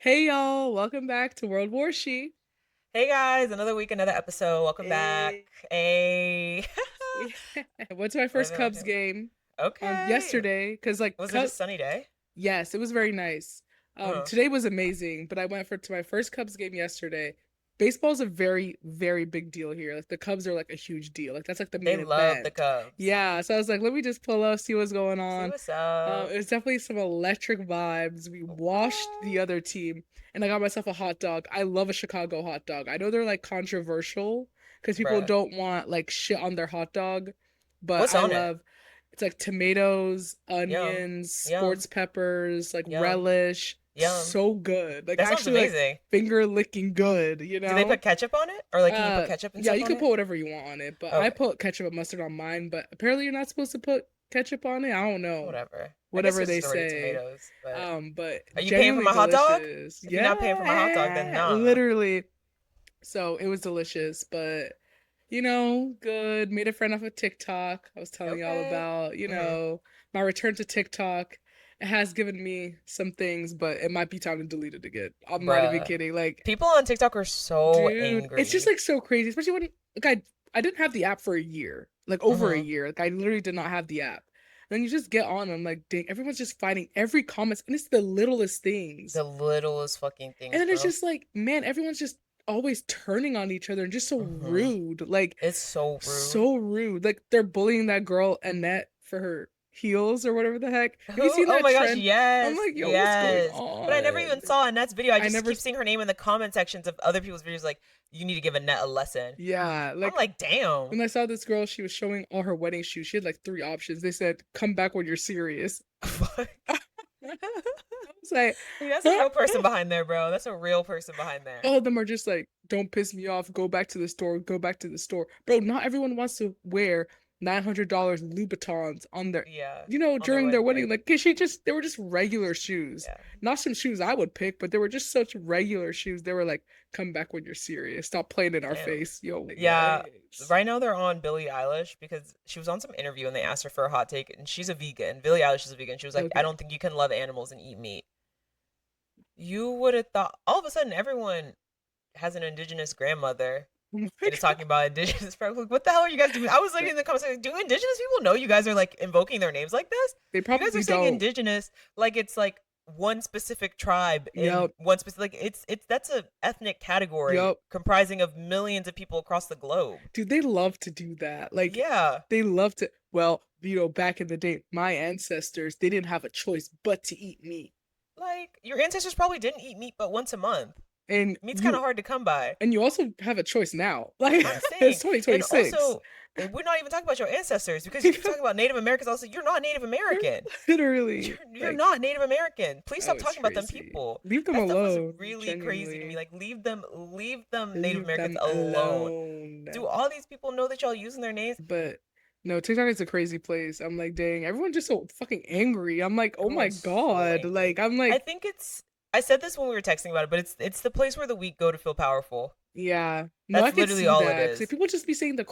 Hey y'all, welcome back to World War She. Hey guys, another week, another episode. Welcome back. Hey. Hey. I went to my first Living, Cubs living. game on Okay. yesterday because like Was it a sunny day? yes, it was very nice. Oh. Today was amazing, but I went for to my first Cubs game yesterday. Baseball's a very, very big deal here. Like the Cubs are like a huge deal. Like that's like the They main love the event. Cubs. Yeah, so I was like, let me just pull up, see what's going See on. what's up. It was definitely some electric vibes. We washed the What? other team, and I got myself a hot dog. I love a Chicago hot dog. I know they're like controversial because people Bruh. don't want like shit on their hot dog, but What's I on it? love it's like tomatoes, Yum. onions, Yum. sports peppers, like Yum. relish. Yum. So good. Like That sounds actually like amazing. finger licking good, you Do they know? put ketchup on it? Or like can you put ketchup and Yeah, stuff you on could it? put whatever you want on it, but I Okay. put ketchup and mustard on mine, but apparently you're not supposed to put ketchup on it. I don't know. Whatever. I guess Whatever it's they just already say. tomatoes, but But are you paying for genuinely my hot dog? delicious. If you're not paying for my hot dog, then Yeah, nah. literally. So it was delicious, but good. Made a friend off of TikTok. I was telling y'all Okay. about, Mm-hmm. my return to TikTok. It has given me some things, but it might be time to delete it again. I'm not even Bruh. kidding. Like, People on TikTok are so dude, it's just angry. like so crazy, especially when I didn't have the app for a year, like over a Hmm. year. Like I literally did not have the app. Then you just get on, I'm like, dang, everyone's just fighting every comments, and it's the littlest things. The littlest fucking And things, then it's bro. just like, man, everyone's just always turning on each other and just so Hmm. rude. Like It's so rude. so rude. Like they're bullying that girl Annette for her heels or whatever the heck. Have you Who? seen Oh that my gosh, trend? I'm yes, like, yo, what's going yes. But I never on? even saw Annette's video. I I just never, keep seeing her name in the comment sections of other people's videos. Like, you need to give Annette a lesson. yeah, I'm like like, damn. when I saw this girl, she was showing all her wedding shoes. She had like three options. They said, "Come back when you're serious." Fuck. I was like, That's a huh? real person behind there, bro. That's a real person behind there. All of them are just like, "Don't piss me off. Go back to the store. Go back to the store." Bro, not everyone wants to wear $900 Louboutins on their, Yeah, on their during their wedding wedding. day. Like, they were just regular shoes. Yeah. Not some shoes I would pick, but they were just such regular shoes. They were like, "Come back when you're serious. Stop playing in our Damn. face." Yo, like, Yeah, yikes. right now they're on Billie Eilish because she was on some interview and they asked her for a hot take, and she's a vegan. Billie Eilish is a vegan. She was like, I Okay. don't think you can love animals and eat meat. You would have thought all of a sudden everyone has an indigenous grandmother Oh my and is God. talking about indigenous products. Like, what the hell are you guys doing? I was like in the comments, like, do indigenous people know you guys are like invoking their names like this? They You guys are probably saying don't. indigenous like it's like one specific tribe in Yep. one specific, like it's that's a ethnic category Yep. comprising of millions of people across the globe. Dude, they love to do that. Like, Yeah. they love to. Well, back in the day, my ancestors, they didn't have a choice but to eat meat. Like your ancestors probably didn't eat meat but once a month. And Meat's kind of hard to come by. you also have a choice now. Like, I'm it's saying, and 2026. also we're not even talking about your ancestors because you keep talking about Native Americans. Also, you're not Native American. Literally, You're like, not Native American. Please oh, stop it's talking about them crazy. people. Leave them That stuff was alone, really crazy to me. genuinely. Like leave them Native Leave Americans them alone. alone. Do all these people know that y'all using their names? But no, TikTok is a crazy place. I'm like, dang, everyone's just so fucking angry. I'm like, oh my Everyone's so God. Like, angry. I'm I like, think it's. I said this when we were texting about it, but it's the place where the weak go to feel powerful. yeah. No, I That's could literally see all it that. Because is. people just be saying the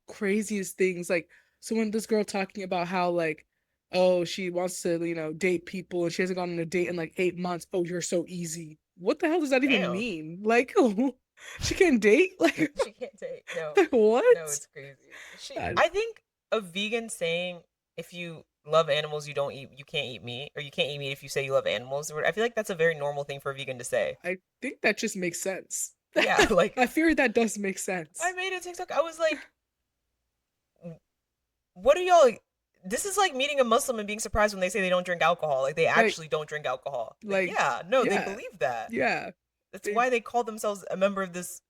craziest things. Like, so when this girl talking about how, like, oh, she wants to, date people and she hasn't gone on a date in like 8 months. Oh, you're so easy. What the hell does that even Damn. mean? Like, she can date? Like, She can't take no, like no, what? it's crazy. I, I think a vegan saying if you love animals, you can't eat meat, or you can't eat meat if you say you love animals. I feel like that's a very normal thing for a vegan to say. I think that just makes sense. Yeah, like I fear that does make I sense. made a TikTok. I was like, what are y'all? This is like meeting a Muslim and being surprised when they say they don't drink alcohol. Like they Like, actually don't drink alcohol. Like like, yeah, no, they yeah, believe that. yeah. That's They, why they call themselves a member of this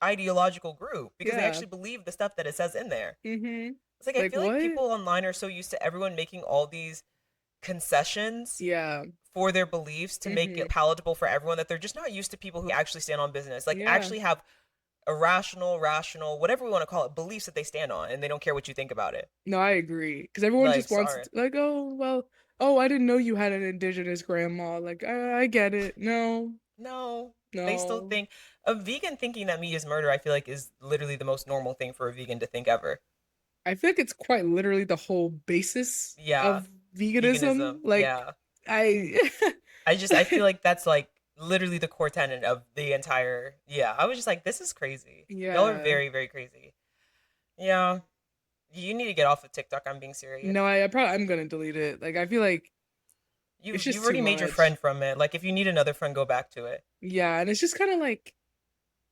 ideological group because they yeah. actually believe the stuff that it says in there. Mm-hmm. It's like I Like feel like what? people online are so used to everyone making all these concessions Yeah. for their beliefs to make Mm-hmm. it palatable for everyone that they're just not used to people who actually stand on business, like Yeah. actually have a rational, whatever we want to call it, beliefs that they stand on, and they don't care what you think about it. No, I agree. Because everyone Like, just wants sorry, like, oh, well, oh, I didn't know you had an indigenous grandma. Like, I get it. No, no. They still no. think a vegan thinking that meat is murder. I feel like is literally the most normal thing for a vegan to think ever. I feel like it's quite literally the whole basis Yeah, of veganism. veganism. Like, Yeah, I I feel like that's like literally the core tenet of the entire. Yeah, I was just like, this is crazy. Y'all are Yeah. very, very crazy. Yeah, you need to get off of TikTok. I'm being serious. No, I probably I'm gonna delete it. Like I feel like it's You've just too already made your friend much. from it. Like if you need another friend, go back to it. Yeah, and it's just kind of like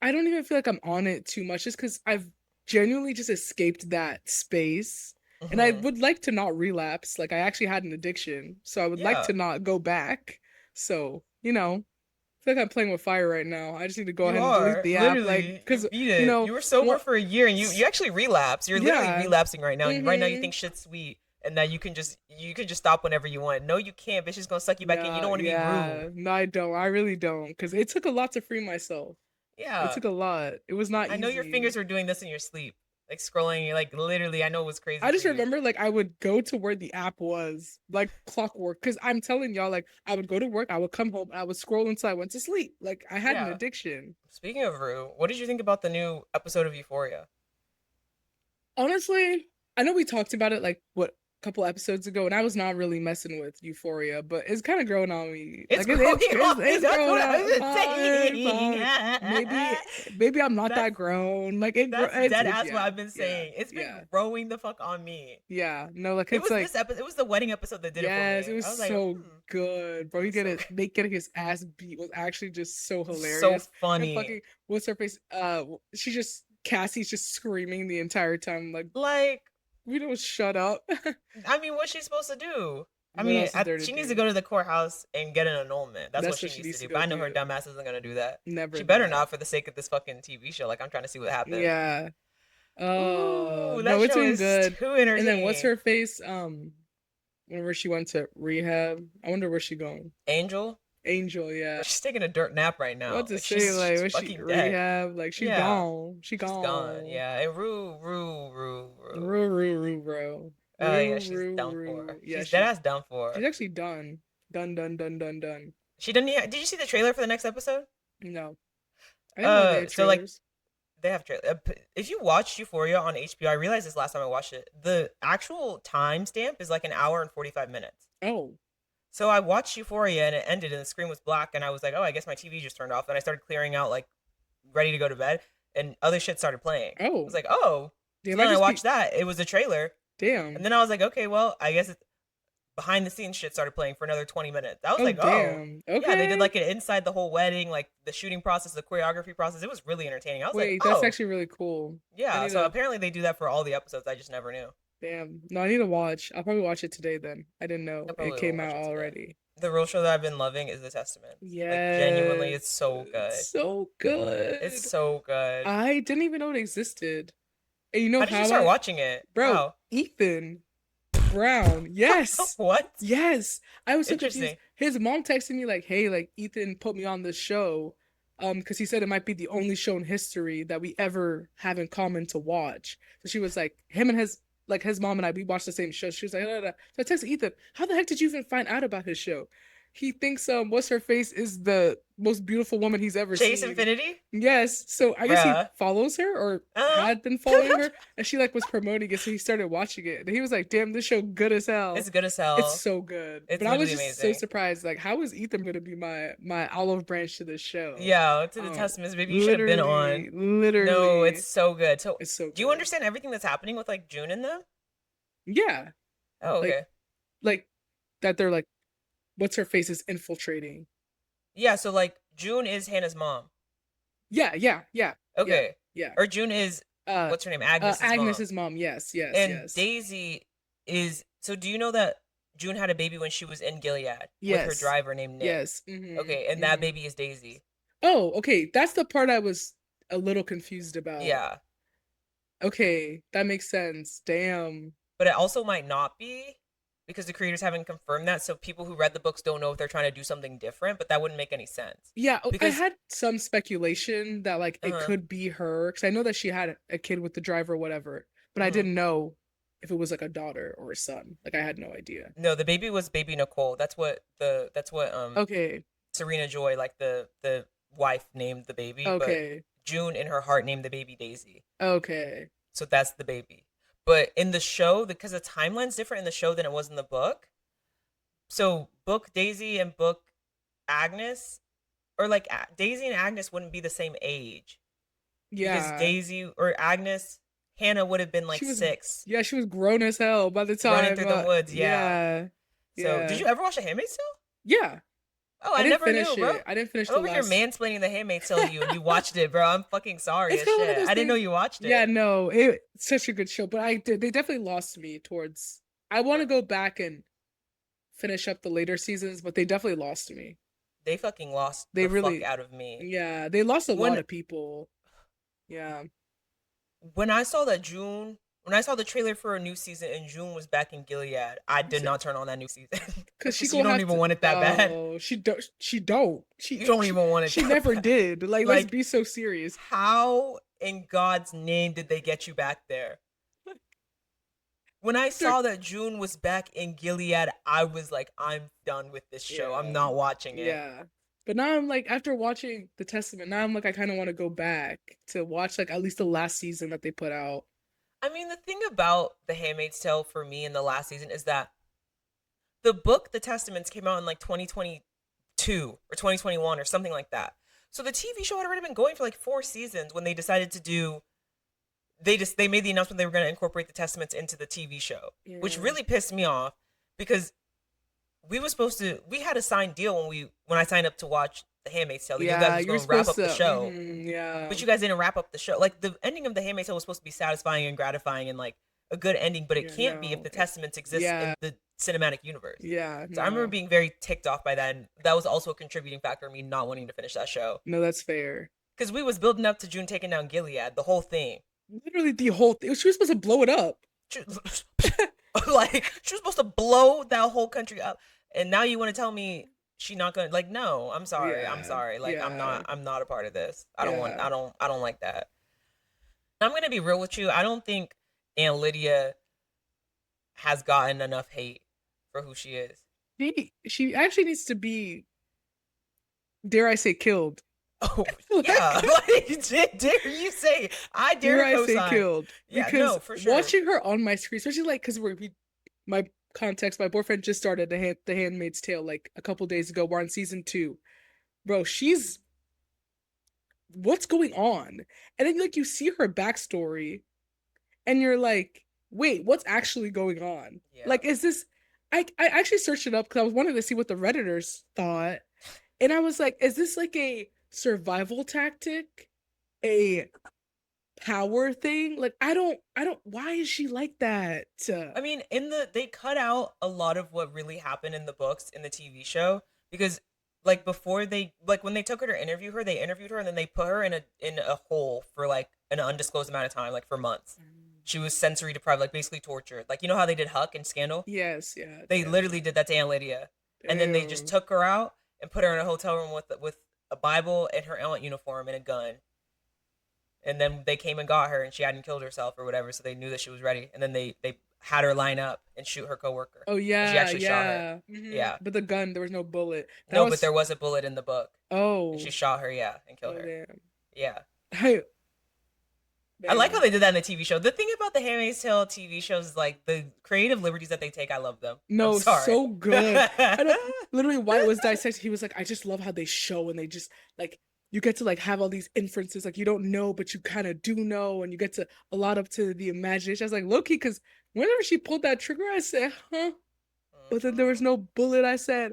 I don't even feel like I'm on it too much just because I've genuinely just escaped that space. And I Hmm. would like to not relapse. Like I actually had an addiction, so I would like Yeah, to not go back. So, I feel like I'm playing with fire right now. I just need to go you ahead and delete are the app, like, literally you because beat you it. know, You were sober what? for a year, and you actually relapse. You're literally Yeah. relapsing right now. And right now, you Mm-hmm. think shit's sweet, and that you can just stop whenever you want. No, you can't. Bitch is gonna suck you back in. You No, don't want to be yeah. rude. No, I don't. I really don't. Because it took a lot to free myself. It Yeah, took a lot. It was not I know your easy. fingers were doing this in your sleep, like scrolling. Like literally, I know it was crazy I for just you. remember like I would go to where the app was, like clockwork. Because I'm telling y'all, like I would go to work, I would come home, I would scroll until I went to sleep. Like I had an Yeah. addiction. Speaking of Rue, what did you think about the new episode of Euphoria? Honestly, I know we talked about it like what a couple episodes ago, and I was not really messing with Euphoria, but it's kind of growing on me. It's Like growing on me. it's That's growing what I've on. been Fine, saying. fine. Maybe maybe I'm not that that's grown. Like that's dead it's ass what yeah, I've been yeah, saying. It's been yeah, growing the fuck on me. yeah. No, like It it's was like this episode. It was the wedding episode that did it for yes, me. it was I was like, so good, bro. it He was so getting his ass beat was actually just so so hilarious. And funny. fucking what's her face? She just Cassie's just screaming the entire time, like Like, we don't shut up. I mean, what's she supposed to do? I What mean, else is there to she needs to do? go to the courthouse and get an annulment. That's what That's she what she needs to needs to do. But go I know her do. dumbass isn't gonna do that. Never She better that. not for the sake of this fucking TV show. Like, I'm trying to see what happens. Yeah. Ooh, No, that it's show been is good. too And then what's entertaining. her face? Whenever she went to rehab, I wonder where she going. Angel, Angel, well, yeah. she's taking a dirt nap right What now. to Like say? Like, she's was she fucking dead. rehab? Like, she's Yeah, gone. She she's gone. gone. Yeah, and Rue. Roo, roo, roo, bro. Yeah, Roo, she's roo, done for. roo. Yeah, She's dead ass done she's for. actually done. Done, done, done, done, done. She didn't. Did you see the trailer for the next episode? No, I didn't know they had So like trailers. they have trailer. If you watched Euphoria on HBO, I realized this last time I watched it. The actual timestamp is like an hour and 45 minutes. Oh, So I watched Euphoria and it ended and the screen was black and I was like, oh, I guess my TV just turned off. And I started clearing out like ready to go to bed and other shit started playing. I was oh. like, oh. They So might then I just be. watched that. It was a trailer. And Damn. then I was like, okay, well, I guess it's behind the scenes shit started playing for another 20 minutes. I was Oh, like, oh. damn. Yeah, they did Okay. like an inside the whole wedding, like the shooting process, the choreography process. It was really entertaining. I was like, Wait, that's oh, actually really cool. I yeah. need So to. apparently they do that for all the episodes. I just never knew. Damn. No, I need to watch. I'll probably watch it today then. I didn't I know it probably will came watch out it today. already. The real show that I've been loving is The Testament. Like genuinely, Yes. it's so It's good. so It's good. so good. I didn't even know it existed. And you know How did you how start I, watching it? bro, How? Ethan Brown. Yes. What? Yes. I was so confused. Interesting. His mom texted me like, "Hey, like Ethan put me on this show because he said it might be the only show in history that we ever have in common to watch." So she was like, him and his mom and I we watched the same show. She was like, "Da, da, da." So I texted Ethan, "How the heck did you even find out about his show?" He thinks what's her face is the most beautiful woman he's ever Chase seen. Infinity? Yes. So I guess he Bruh. follows her or Uh-huh. had been following her and she like was promoting it, so he started watching it. And he was like, "Damn, this show good as hell." It's good as It's hell. so good. It's But I was literally just so amazing. surprised, like, how is Ethan gonna be my olive branch to this show? Yeah, to the Testaments, baby. You should have been on. No, it's Literally. so good. So, It's so do you good. understand everything that's happening with like June and them? Yeah. Oh, Like okay. like that they're like what's her face is infiltrating. Yeah, so like June is Hannah's mom. Yeah, yeah, yeah, yeah, Okay. yeah. Or June is Uh what's her name? Agnes's mom. Agnes's mom, yes, yes, And yes. Daisy is so do you know that June had a baby when she was in Gilead with her Yes. driver named Nick? Yes. Mm-hmm. Okay, and that Mm-hmm. baby is Daisy. Oh, okay. That's the part I was a little confused about. Yeah. Okay, that makes sense. Damn. But it also might not be because the creators haven't confirmed that. So people who read the books don't know if they're trying to do something different, but that wouldn't make any sense. Yeah, I Because had some speculation that like it uh could be her because I know that she had a kid with the driver or whatever, but I mhm. didn't know if it was like a daughter or a son. Like I had no idea. No, the baby was baby Nicole. That's what Okay. Serena Joy, like the wife, named the baby, but Okay. June in her heart named the baby Daisy. Okay. So that's the baby. But in the show, because the timeline's different in the show than it was in the book. So book Daisy and book Agnes or like Daisy and Agnes wouldn't be the same age because Yeah. Daisy or Agnes, Hannah would have been like She was 6, yeah, she was grown as hell by the running time through the woods. Yeah. yeah. So, did Yeah. you ever watch The Handmaid's Tale? Yeah. Oh, I I didn't never finish knew, bro. it. I didn't finish I'm the over here last. mansplaining The Handmaid's Tale to you, and you watched it, bro. I'm fucking sorry It's as kind of one of shit. those I didn't know things. you watched Yeah, it. no, it's such a good show, but I did. They definitely lost me towards. I want to Bro, go back and finish up the later seasons, but they definitely lost me. they fucking lost They the fuck really, out of me. yeah, they lost a lot When of people. Yeah, when I saw that June, when I saw the trailer for a new season and June was back in Gilead, I did not turn on that new season because she because you gonna don't have even to. want it that bad. No, she don't. She don't. You don't even want it She that never bad. did. Like, let's Like, be so serious. how in God's name did they get you back there? When I After, saw that June was back in Gilead, I was like, I'm done with this show. I'm yeah, not watching it. yeah. But now I'm like, after watching The Testament, now I'm like, I kind of want to go back to watch like at least the last season that they put out. I mean, the thing about The Handmaid's Tale for me in the last season is that the book, The Testaments, came out in like 2022 or 2021 or something like that. So the TV show had already been going for like 4 seasons when they decided to do. They made the announcement they were going to incorporate the Testaments into the TV show, which Yeah. really pissed me off because we had a signed deal when I signed up to watch The Handmaid's Tale that you guys Yeah, was you were going to wrap supposed up the to. show, Yeah, but you guys didn't wrap up the show. Like the ending of The Handmaid's Tale was supposed to be satisfying and gratifying and like a good ending, but it yeah, can't be if no, the Testaments exist yeah, in the cinematic universe. yeah, So I remember no, being very ticked off by that, and that was also a contributing factor in me not wanting to finish that show no, that's fair. because we was building up to June taking down Gilead, the whole thing. Literally, the whole thing. She was supposed to blow it up. She, like she was supposed to blow that whole country up, and now you want to tell me she not gonna like? No, I'm Yeah, sorry. Like yeah, I'm not a part of this. yeah. I don't like that. I'm gonna be real with you. I don't think Aunt Lydia has gotten enough hate for who she is. She actually needs to be, dare I say, killed. Oh yeah, Like, like dare you say? I dare dare to I say, co-sign. killed? Yeah, Because no, for sure. watching her on my screen, especially like because my context, my boyfriend just started the Handmaid's Tale like a couple days ago. We're on season 2, bro. She's what's going on? And then like you see her backstory and you're like, wait, what's actually going on? Yeah. Like, is this I actually searched it up because I was wanting to see what the Redditors thought. And I was like, is this like a survival tactic? A power thing? Like I don't why is she like that? I mean, they cut out a lot of what really happened in the books in the TV show because like before they like when they took her to interview her, they interviewed her and then they put her in a hole for like an undisclosed amount of time, like for months. She was sensory deprived, like basically tortured. Like you know how they did Huck and Scandal? Yes, yeah, They yeah. literally did that to Aunt Lydia. And then they just Ew. took her out and put her in a hotel room with a Bible and her aunt uniform and a gun. And then they came and got her and she hadn't killed herself or whatever, so they knew that she was ready. And then they had her line up and shoot her coworker. Oh And she yeah, actually shot her. yeah. Yeah. But the gun, there was no bullet. That No, but was there was a bullet in the book. And oh. she shot her, yeah, and killed Oh her. damn. Yeah. Hey, I like how man. they did that in the TV show. The thing about the Handmaid's Tale TV shows is like the creative liberties that they take. I love them. I'm No, sorry. so good. I don't literally Wyatt was dissecting. He was like, I just love how they show and they just like you get to like have all these inferences like you don't know but you kind of do know and you get to a lot up to the imagination. I was like low key because whenever she pulled that trigger, I said, huh? But then there was no bullet. I said,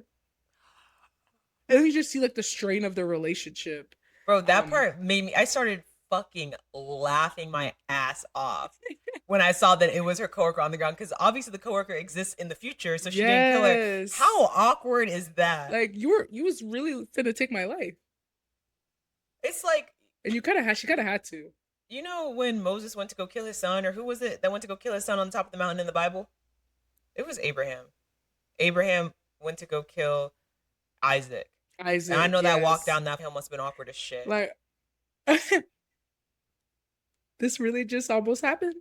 and then you just see like the strain of the relationship. Bro, that Um, part made me. I started fucking laughing my ass off when I saw that it was her coworker on the ground because obviously the coworker exists in the future, so she didn't kill her. yes. How awkward is that? Like you was really finna take my life. It's like And you kind of had, she kind of had to. you know when Moses went to go kill his son, or who was it that went to go kill his son on top of the mountain in the Bible? It was Abraham. Abraham went to go kill Isaac, and I Isaac, know that walk yes. down that hill must have been awkward as shit. Like, this really just almost happened?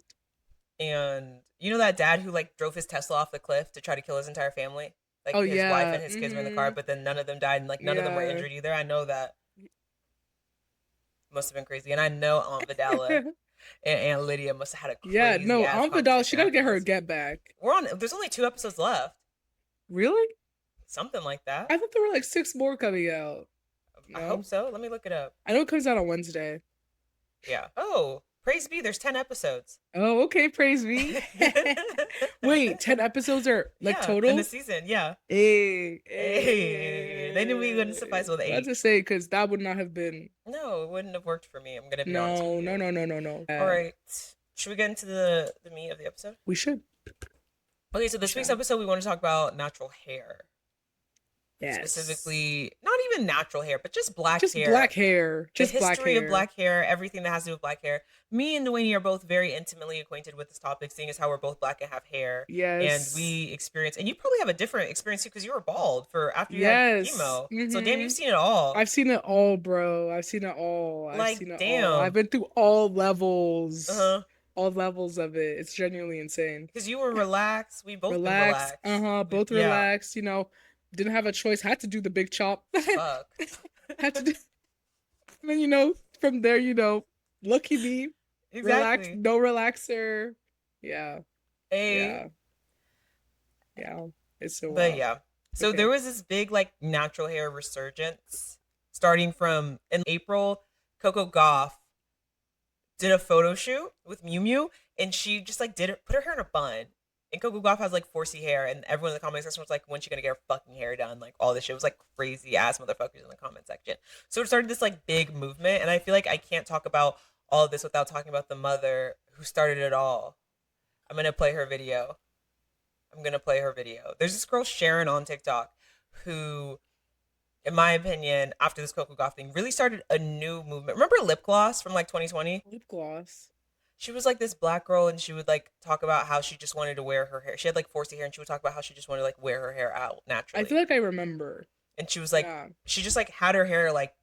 And you know that dad who like drove his Tesla off the cliff to try to kill his entire family? Like Oh, his wife yeah. and his kids were in the car, but then none of them died and like none of them were Yeah. injured either. I know that must have been crazy. And I know Aunt Vidala and Aunt Lydia must have had a Yeah, crazy no, ass Aunt Vidal, she conversation gotta get her afterwards. get back. There's only 2 episodes left. Really? Something like that. I thought there were like 6 more coming out. I hope No? so. Let me look it up. I know it comes out on Wednesday. Yeah. Oh, praise be. There's 10 episodes. Oh, okay, praise me. Wait, 10 episodes are like Yeah, in the total? season. Yeah. Hey, Hey, they knew we wouldn't suffice with About 8. to say, because that would not have been. No, it wouldn't have worked for me. I'm gonna be honest with No, you. no, no, no, no, no. All right. Should we get into the meat of the episode? We should. Okay, so this week's episode, we want to talk about natural hair. Yes. Specifically, not even natural hair, but just black Just hair. black hair. The Just black history hair. of black hair, everything that has to do with black hair. Me and Diweni are both very intimately acquainted with this topic, seeing as how we're both black and have hair. Yes. And we experience, and you probably have a different experience too, because you were bald for after you Yes. had chemo. Mhm. So damn, you've seen it all. I've seen it all, bro. I've seen it all. Like, I've seen it damn. all. I've been through all levels. Uh-huh. All levels of it. It's genuinely insane. Because you were relaxed. We both Relaxed. been relaxed. Both Yeah. relaxed. You know, didn't have a choice. Had to do the big chop. Fuck. Had to do. And then, you know, from there, you know, lucky me. Relax. Exactly. No relaxer. Yeah. A. Yeah. It's so But wild. yeah. So Okay. there was this big like natural hair resurgence starting from in April. Coco Gauff did a photo shoot with Miu Miu, and she just like did it, put her hair in a bun. And Coco Gauff has like 4C hair, and everyone in the comment section was like, "When's she gonna get her fucking hair done?" Like all this shit. It was like crazy ass motherfuckers in the comment section. So it started this like big movement, and I feel like I can't talk about all of this without talking about the mother who started it all. I'm gonna play her video. There's this girl Sharon on TikTok who, in my opinion, after this Coco Gauff thing, really started a new movement. Remember lip gloss from like 2020? Lip gloss. She was like this black girl, and she would like talk about how she just wanted to wear her hair. She had like 4C hair, and she would talk about how she just wanted to like wear her hair out naturally. I feel like I remember. And she was like, Yeah. she just like had her hair like,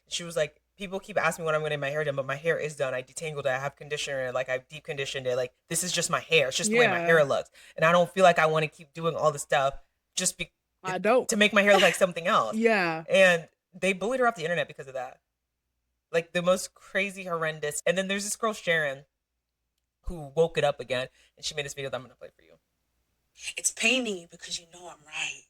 she was like, people keep asking me when I'm getting my hair done, but my hair is done. I detangled it. I have conditioner in it. Like I've deep conditioned it. Like this is just my hair. It's just the way my Yeah. hair looks. And I don't feel like I want to keep doing all this stuff just I don't. to make my hair look like something else. Yeah. And they bullied her off the internet because of that. Like the most crazy, horrendous. And then there's this girl, Sharon, who woke it up again. And she made this video that I'm going to play for you. It's paining you because you know I'm right.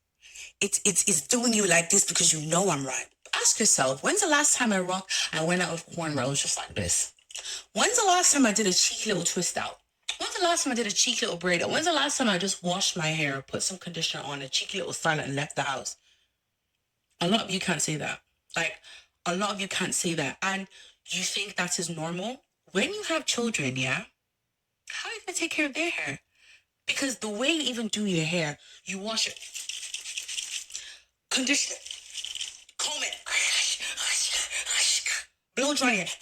It's doing you like this because you know I'm right. Ask yourself, when's the last time I went out with cornrows just like this? When's the last time I did a cheeky little twist out? When's the last time I did a cheeky little braid out? When's the last time I just washed my hair, put some conditioner on, a cheeky little style and left the house? A lot of you can't say that. Like, a lot of you can't say that. And you think that is normal? When you have children, yeah? How are you going to take care of their hair? Because the way you even do your hair, you wash it, condition it, comb it, blow dry it,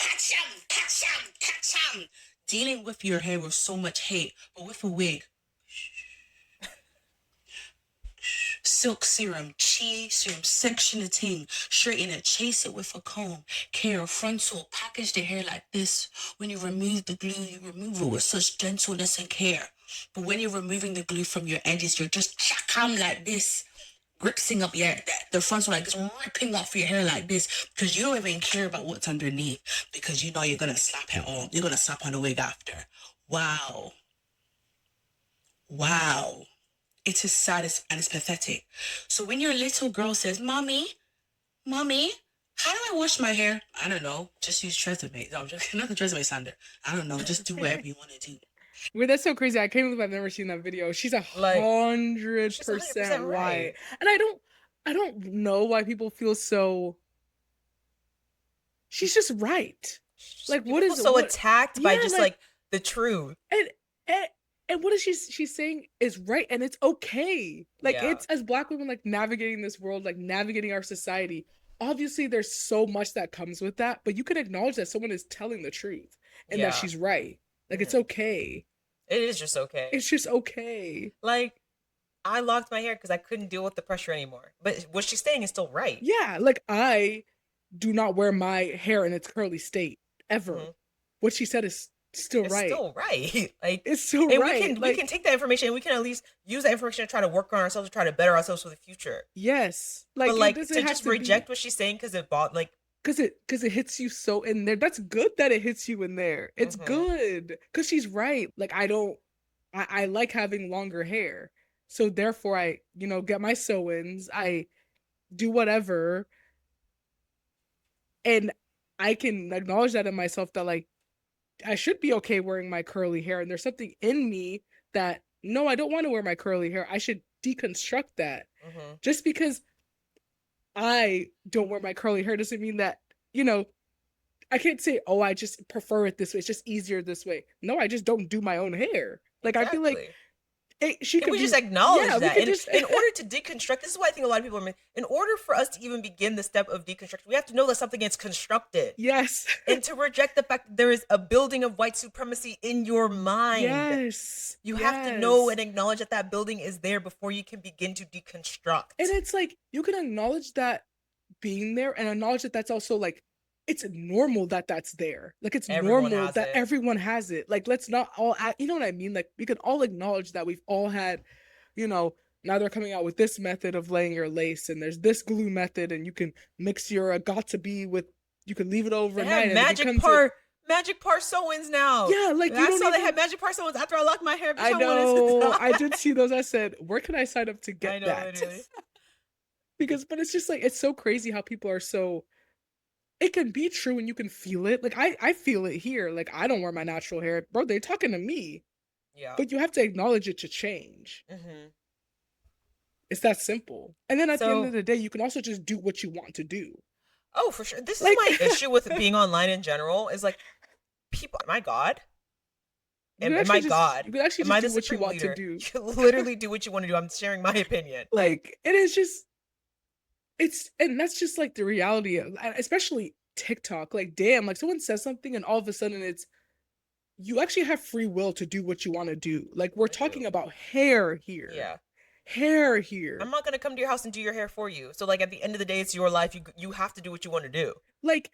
dealing with your hair with so much hate, but with a wig, silk serum, chi serum, section the thing, straighten it, chase it with a comb, care, frontal, package the hair like this. When you remove the glue, you remove it with such gentleness and care. But when you're removing the glue from your edges, you're just chakam like this, gripping up the frontal like this, ripping off your hair like this, because you don't even care about what's underneath, because you know you're gonna slap it on. You're gonna slap on the wig after. Wow. It is sad and it's pathetic. So when your little girl says, Mommy, how do I wash my hair? I don't know. Just use Tresemme. No, just not the Tresemme sander. I don't know. Just do whatever you want to do. Wait, that's so crazy. I can't believe I've never seen that video. She's 100% right. And I don't know why people feel so. She's just right. Like, what is so attacked by just like the truth? And what is she's saying is right, and it's okay. Like, Yeah. it's as Black women, like, navigating this world, like navigating our society. Obviously, there's so much that comes with that, but you can acknowledge that someone is telling the truth and Yeah. that she's right. Like, it's okay. It is just okay. It's just okay. Like, I locked my hair because I couldn't deal with the pressure anymore. But what she's saying is still right. Yeah, like, I do not wear my hair in its curly state ever. Mhm. What she said is still It's right. still right. Like, It's still and right. we can take that information and we can at least use that information to try to work on ourselves, to try to better ourselves for the future. Yes. But it like doesn't to have just to reject what she's saying because it bought like because it hits you so in there. That's good that it hits you in there. It's Mhm. good because she's right. Like, I like having longer hair, So therefore I, get my sew-ins, I do whatever, and I can acknowledge that in myself that like I should be okay wearing my curly hair, and there's something in me that no, I don't want to wear my curly hair. I should deconstruct that. Mm-hmm. Just because I don't wear my curly hair doesn't mean that, you know, I can't say, oh, I just prefer it this way. It's just easier this way. No, I just don't do my own hair. Like, I feel like Exactly. she Can could we be, just acknowledge yeah, we that? could just, In order to deconstruct, this is why I think a lot of people are, in order for us to even begin the step of deconstruction, we have to know that something is constructed. yes. And to reject the fact that there is a building of white supremacy in your mind. Yes. You have to know and acknowledge that that building is there before you can begin to deconstruct. And it's like, you can acknowledge that being there and acknowledge that that's also like, it's normal that that's there. Like, it's Everyone normal has that it. everyone has it. Like, let's not all act, you know what I mean? Like, we can all acknowledge that we've all had, now they're coming out with this method of laying your lace, and there's this glue method, and you can mix your got to be with, you can leave it They overnight. have magic part sew-ins now. Yeah, like, I saw they had magic part sew-ins after I locked my hair. I know. I did see those. I said, where can I sign up to get I know, that? literally. But it's just like, it's so crazy how people are so, it can be true and you can feel it. Like, I feel it here. Like, I don't wear my natural hair. Bro, they're talking to me. Yeah. But you have to acknowledge it to change. Mm-hmm. It's that simple. And then at the end So- of the day, you can also just do what you want to do. Oh, for sure. This Like- is my issue with being online in general. Is like, people. Am I God? You can Am actually I just- God? You can actually Am I just the do what you supreme want leader? to do. You literally do what you want to do. I'm sharing my opinion. Like, it is just, and that's just like the reality of, especially TikTok. Like, damn, like someone says something and all of a sudden it's, you actually have free will to do what you want to do. Like, we're talking about hair here. Yeah. Hair here. I'm not gonna come to your house and do your hair for you. So like at the end of the day, it's your life. You have to do what you want to do. Like,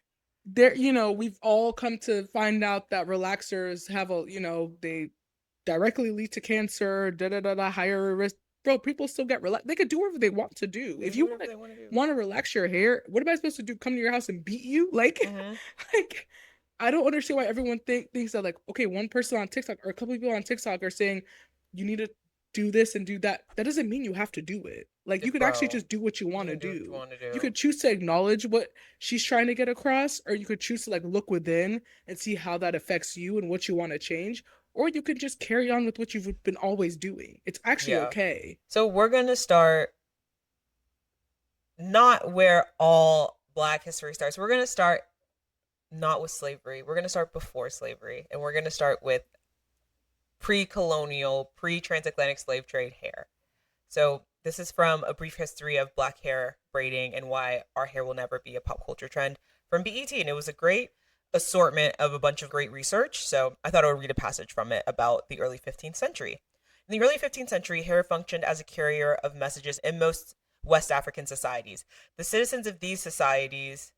there, we've all come to find out that relaxers have a, they directly lead to cancer, higher risk. Bro, people still get relaxed. They could do whatever they want to do. If you want to relax your hair, what am I supposed to do? Come to your house and beat you? Like, Mm-hmm. like, I don't understand why everyone thinks that, like, okay, one person on TikTok or a couple people on TikTok are saying you need to do this and do that. That doesn't mean you have to do it. Like, you could actually just do what you want to do. You could choose to acknowledge what she's trying to get across, or you could choose to like look within and see how that affects you and what you want to change, or you could just carry on with what you've been always doing. It's actually okay. So we're gonna start not where all Black history starts. We're gonna start not with slavery. We're gonna start before slavery, and we're gonna start with pre-colonial, pre-transatlantic slave trade hair. So this is from A Brief History of Black Hair Braiding and Why Our Hair Will Never Be a Pop Culture Trend from BET. And it was a great assortment of a bunch of great research. So I thought I would read a passage from it about the early 15th century. In the early 15th century, hair functioned as a carrier of messages in most West African societies. The citizens of these societies,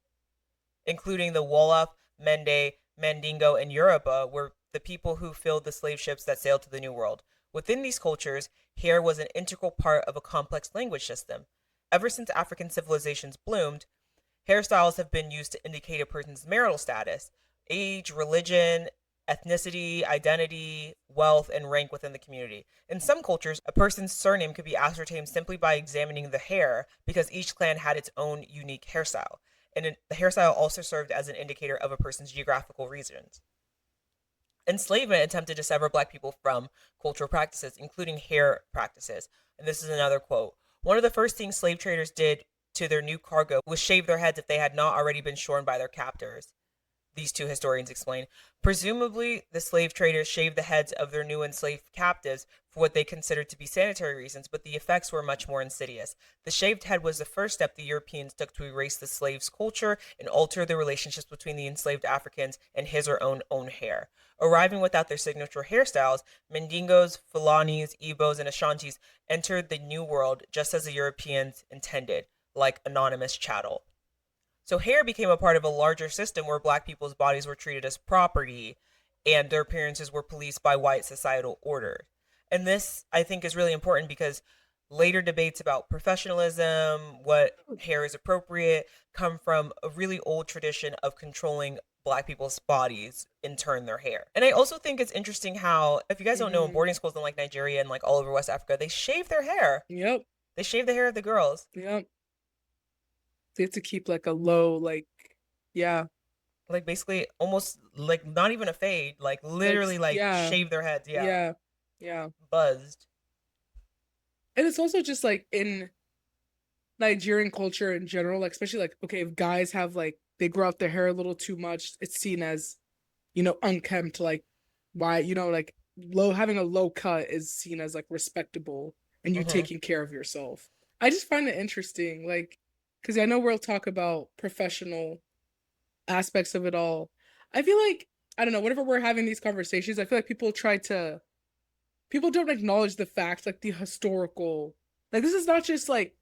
including the Wolof, Mende, Mandingo, and Yoruba, were the people who filled the slave ships that sailed to the New World. Within these cultures, hair was an integral part of a complex language system. Ever since African civilizations bloomed, hairstyles have been used to indicate a person's marital status, age, religion, ethnicity, identity, wealth, and rank within the community. In some cultures, a person's surname could be ascertained simply by examining the hair because each clan had its own unique hairstyle. And the hairstyle also served as an indicator of a person's geographical regions. Enslavement attempted to sever Black people from cultural practices, including hair practices. And this is another quote. One of the first things slave traders did to their new cargo was shave their heads if they had not already been shorn by their captors. These two historians explain. Presumably, the slave traders shaved the heads of their new enslaved captives for what they considered to be sanitary reasons, but the effects were much more insidious. The shaved head was the first step the Europeans took to erase the slave's culture and alter the relationships between the enslaved Africans and his or own hair. Arriving without their signature hairstyles, Mandingos, Fulanis, Igbos, and Ashantis entered the New World just as the Europeans intended, like anonymous chattel. So hair became a part of a larger system where Black people's bodies were treated as property and their appearances were policed by white societal order. And this, I think, is really important because later debates about professionalism, what hair is appropriate, come from a really old tradition of controlling Black people's bodies in turn their hair. And I also think it's interesting how, if you guys don't know, in Mm-hmm. boarding schools in like Nigeria and like all over West Africa, they shave their hair. Yep. They shave the hair of the girls. Yep. They have to keep like a low, like, yeah, Like basically almost like not even a fade, like like, literally like yeah, shave their heads. Yeah. yeah, yeah. Buzzed. And it's also just like in Nigerian culture in general, like especially like okay, if guys have like they grow out their hair a little too much, it's seen as, unkempt, like why, like low having a low cut is seen as like respectable and you Hmm. taking care of yourself. I just find it interesting, like, because I know we'll talk about professional aspects of it all. I feel like I don't know, whenever we're having these conversations, I feel like people don't acknowledge the facts, like the historical, like this is not just like,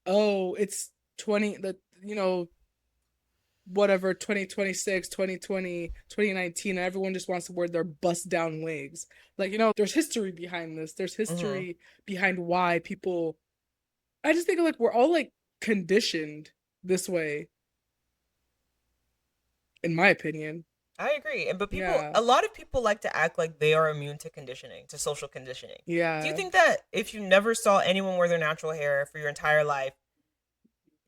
oh, it's 20 the whatever 2026, 2020, 2019, and everyone just wants to wear their bust down wigs. Like, there's history behind this. There's Hmm. history behind why people I just think like we're all like conditioned this way, in my opinion. I agree. But Yeah. a lot of people like to act like they are immune to conditioning, to social conditioning. Do you Yeah. think that if you never saw anyone wear their natural hair for your entire life,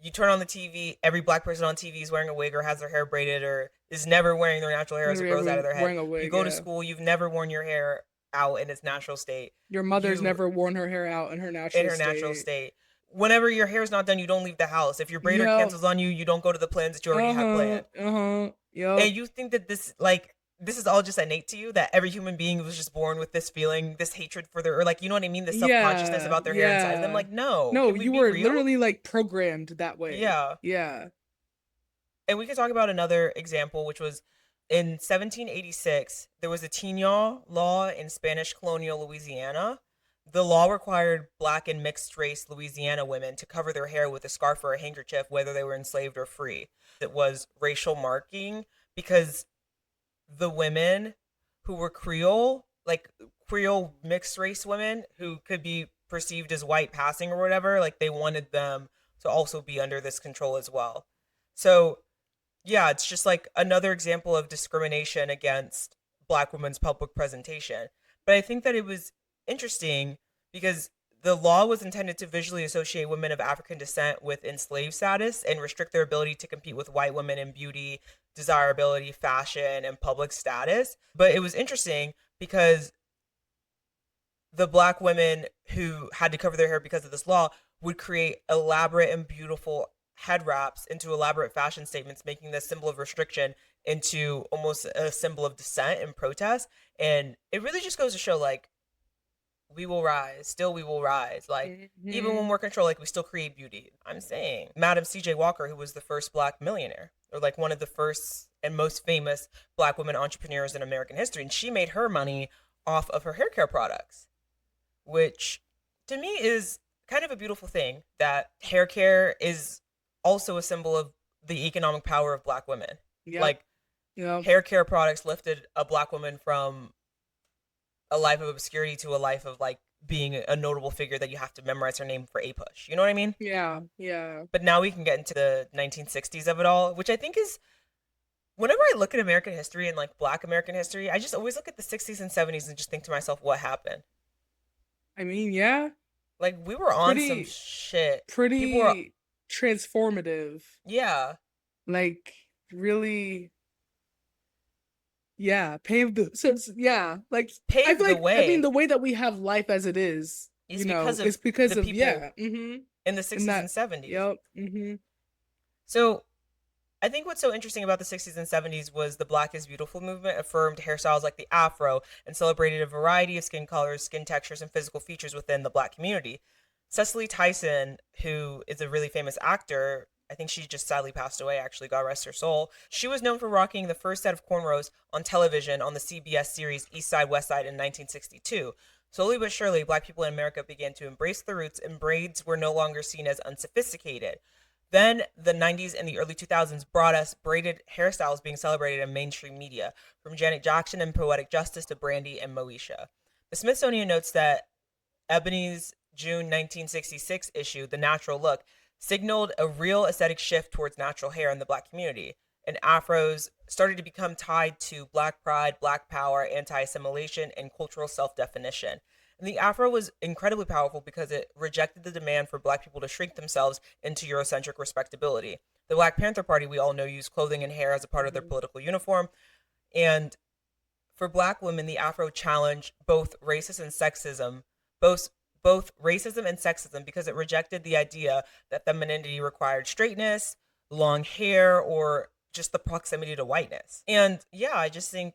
you turn on the TV, every Black person on TV is wearing a wig or has their hair braided or is never wearing their natural hair as it grows out of Everyone their head? wearing a You wig, go to yeah. school, you've never worn your hair out in its natural state. Your mother's You never worn her hair out in her in natural her natural state. state. Whenever your hair's not done, you don't leave the house. If your braider Yep. cancels on you, you don't go to the plans that you already have Uh-huh. planned. Uh-huh. Yep. And you think that this is all just innate to you, that every human being was just born with this feeling, this hatred for their, or like, you know what I mean, this self-consciousness Yeah. about their hair inside of them. Yeah. Like, no, No, can we you be were real? literally like programmed that way. Yeah. Yeah. And we could talk about another example, which was in 1786, there was a Tignon law in Spanish colonial Louisiana. The law required Black and mixed race Louisiana women to cover their hair with a scarf or a handkerchief, whether they were enslaved or free. It was racial marking because the women who were Creole, like Creole mixed race women who could be perceived as white passing or whatever, like they wanted them to also be under this control as well. So yeah, it's just like another example of discrimination against Black women's public presentation. But I think that it was interesting because the law was intended to visually associate women of African descent with enslaved status and restrict their ability to compete with white women in beauty, desirability, fashion, and public status. But it was interesting because the Black women who had to cover their hair because of this law would create elaborate and beautiful head wraps into elaborate fashion statements, making this symbol of restriction into almost a symbol of dissent and protest. And it really just goes to show, like, we will rise, still we will rise. Like, even Hmm. when we're controlled, like, we still create beauty. I'm saying Madam C.J. Walker, who was the first Black millionaire, or like one of the first and most famous Black women entrepreneurs in American history, and she made her money off of her hair care products, which to me is kind of a beautiful thing, that hair care is also a symbol of the economic power of Black women. Yep. Like, Yep. hair care products lifted a Black woman from a life of obscurity to a life of like being a notable figure that you have to memorize her name for a push. You know what I mean? Yeah. Yeah. But now we can get into the 1960s of it all, which I think is, whenever I look at American history and like Black American history, I just always look at the 60s and 70s and just think to myself, what happened? I mean, yeah. Like, we were on some Pretty shit. People were, pretty transformative. yeah, Like really, yeah, paved the since yeah, like I paved feel the like way the way that we have life as it is, is because is of because the of people yeah, mm-hmm. in the And 60s that and 70s. yep, mm-hmm. So I think what's so interesting about the 60s and 70s was the Black is Beautiful movement affirmed hairstyles like the afro and celebrated a variety of skin colors, skin textures, and physical features within the Black community. Cecily Tyson, who is a really famous actor, I think she just sadly passed away, actually, God rest her soul. She was known for rocking the first set of cornrows on television on the CBS series East Side, West Side in 1962. Slowly but surely, Black people in America began to embrace the roots, and braids were no longer seen as unsophisticated. Then the 90s and the early 2000s brought us braided hairstyles being celebrated in mainstream media, from Janet Jackson and Poetic Justice to Brandy and Moesha. The Smithsonian notes that Ebony's June 1966 issue, The Natural Look, signaled a real aesthetic shift towards natural hair in the Black community. and afros started to become tied to black pride, black power, anti-assimilation, and cultural self-definition. And the afro was incredibly powerful because it rejected the demand for black people to shrink themselves into Eurocentric respectability. The Black Panther Party, we all know, used clothing and hair as a part of their political uniform. And for black women, the afro challenged both racism and sexism, both racism and sexism, because it rejected the idea that femininity required straightness, long hair, or just the proximity to whiteness. And yeah, I just think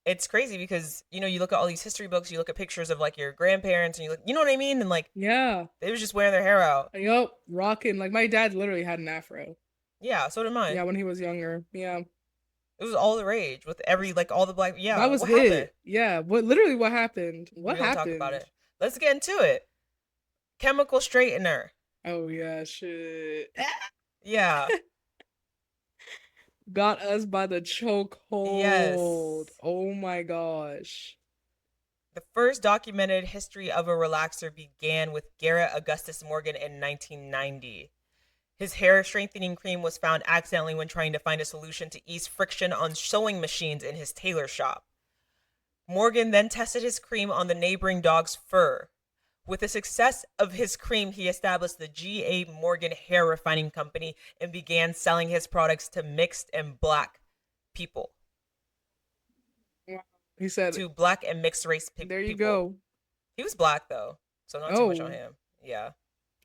it's crazy because, you know, you look at all these history books, you look at pictures of like your grandparents, and you look, you know what I mean? And like, Yeah. they was just wearing their hair out. Yup, rocking. Like, my dad literally had an afro. Yeah, so did mine. Yeah, when he was younger. Yeah. It was all the rage with every, like, all the black, yeah. That was what it. happened? Yeah. Literally what happened? What We don't happened? talk about it. Let's get into it. Chemical straightener. Oh, yeah, shit. Yeah. Got us by the chokehold. Yes. Oh my gosh. The first documented history of a relaxer began with Garrett Augustus Morgan in 1990. His hair strengthening cream was found accidentally when trying to find a solution to ease friction on sewing machines in his tailor shop. Morgan then tested his cream on the neighboring dog's fur. With the success of his cream, he established the G.A. Morgan Hair Refining Company and began selling his products to mixed and black people. He said, to black and mixed race people. There you go. He was black, though, so not too much on him. Yeah.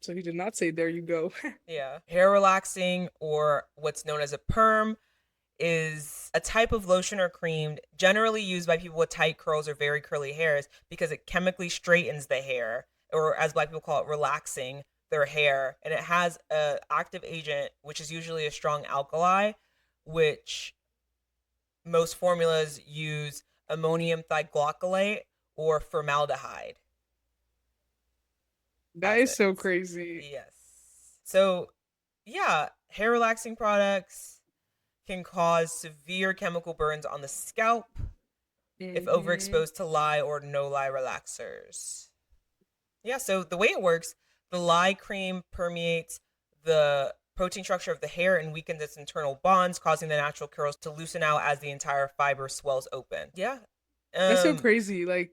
So he did not say, there you go. Yeah. Hair relaxing, or what's known as a perm, is a type of lotion or cream generally used by people with tight curls or very curly hairs because it chemically straightens the hair, or as black people call it, relaxing their hair. And it has an active agent, which is usually a strong alkali, which most formulas use ammonium thioglycolate or formaldehyde. That is so crazy. Yes. So, yeah, hair relaxing products can cause severe chemical burns on the scalp if overexposed to lye or no lye relaxers. Yeah, so the way it works, the lye cream permeates the protein structure of the hair and weakens its internal bonds, causing the natural curls to loosen out as the entire fiber swells open. Yeah. That's so crazy. Like,